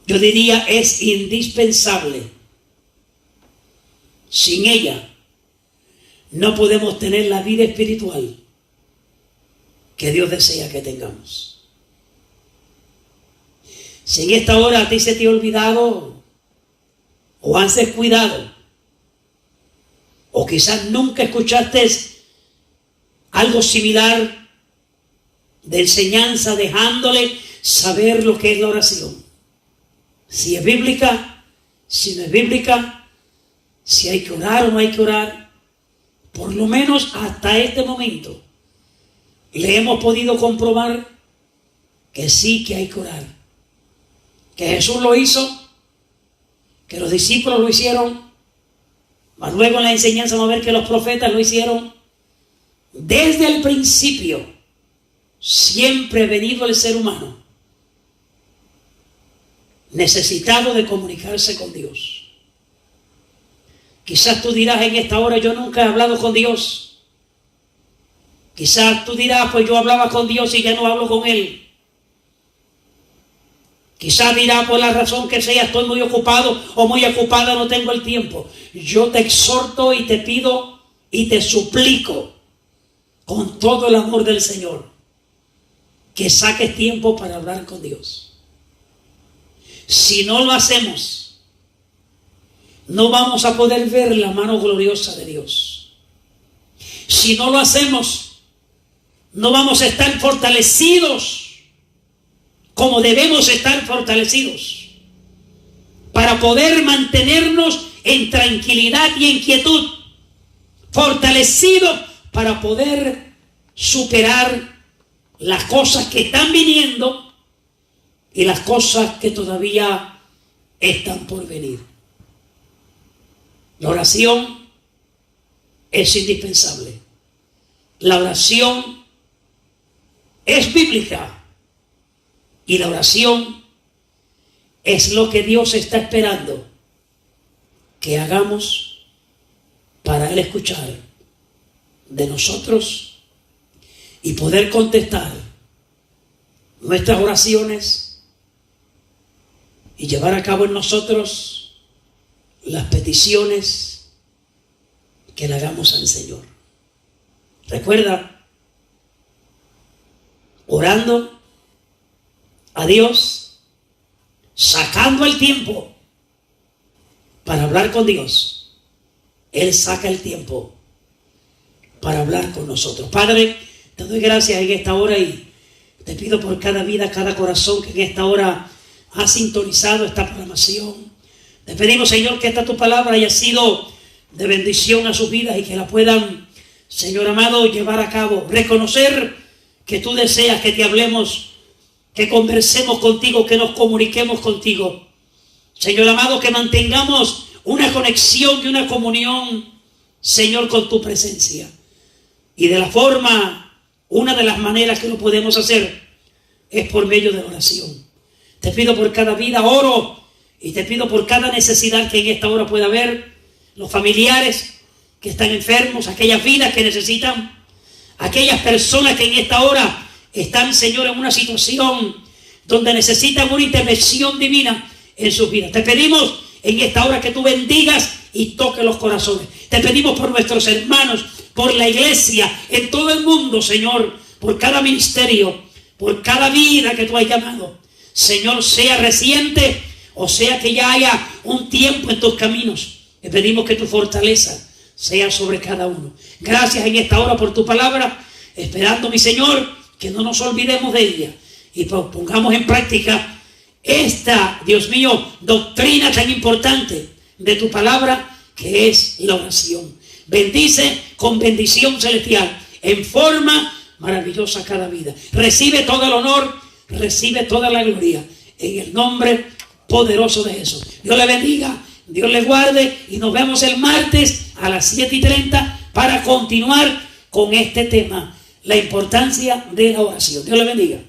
Yo diría es indispensable. Sin ella no podemos tener la vida espiritual que Dios desea que tengamos. Si en esta hora a ti se te ha olvidado o has descuidado o quizás nunca escuchaste algo similar de enseñanza, dejándole saber lo que es la oración, si es bíblica, si no es bíblica, si hay que orar o no hay que orar, por lo menos hasta este momento le hemos podido comprobar que sí que hay que orar, que Jesús lo hizo, que los discípulos lo hicieron, mas luego en la enseñanza vamos a ver que los profetas lo hicieron. Desde el principio siempre ha venido el ser humano necesitado de comunicarse con Dios. Quizás tú dirás en esta hora, yo nunca he hablado con Dios. Quizás tú dirás, pues yo hablaba con Dios y ya no hablo con Él. Quizás dirás, por la razón que sea, estoy muy ocupado o muy ocupada, no tengo el tiempo. Yo te exhorto y te pido y te suplico con todo el amor del Señor que saques tiempo para hablar con Dios. Si no lo hacemos, no vamos a poder ver la mano gloriosa de Dios. Si no lo hacemos, no vamos a estar fortalecidos como debemos estar fortalecidos para poder mantenernos en tranquilidad y en quietud, fortalecidos para poder superar las cosas que están viniendo y las cosas que todavía están por venir. La oración es indispensable. La oración es bíblica. Y la oración es lo que Dios está esperando que hagamos para Él escuchar de nosotros y poder contestar nuestras oraciones y llevar a cabo en nosotros las peticiones que le hagamos al Señor. Recuerda, orando a Dios, sacando el tiempo para hablar con Dios, Él saca el tiempo para hablar con nosotros. Padre, te doy gracias en esta hora y te pido por cada vida, cada corazón que en esta hora ha sintonizado esta programación. Te pedimos, Señor, que esta tu palabra haya sido de bendición a sus vidas y que la puedan, Señor amado, llevar a cabo. Reconocer que tú deseas que te hablemos, que conversemos contigo, que nos comuniquemos contigo. Señor amado, que mantengamos una conexión y una comunión, Señor, con tu presencia. Y de la forma, una de las maneras que lo podemos hacer es por medio de la oración. Te pido por cada vida, oro. Y te pido por cada necesidad que en esta hora pueda haber, los familiares que están enfermos, aquellas vidas que necesitan, aquellas personas que en esta hora están, Señor, en una situación donde necesitan una intervención divina en sus vidas. Te pedimos en esta hora que tú bendigas y toques los corazones. Te pedimos por nuestros hermanos, por la iglesia, en todo el mundo, Señor, por cada ministerio, por cada vida que tú has llamado. Señor, sea reciente o sea que ya haya un tiempo en tus caminos, te pedimos que tu fortaleza sea sobre cada uno. Gracias en esta hora por tu palabra, esperando, mi Señor, que no nos olvidemos de ella y pongamos en práctica esta, Dios mío, doctrina tan importante de tu palabra que es la oración. bendice con bendición celestial, en forma maravillosa cada vida. Recibe todo el honor, recibe toda la gloria, en el nombre poderoso de Jesús. Dios le bendiga, Dios le guarde, y nos vemos el martes a las 7:30 para continuar con este tema, la importancia de la oración. Dios le bendiga.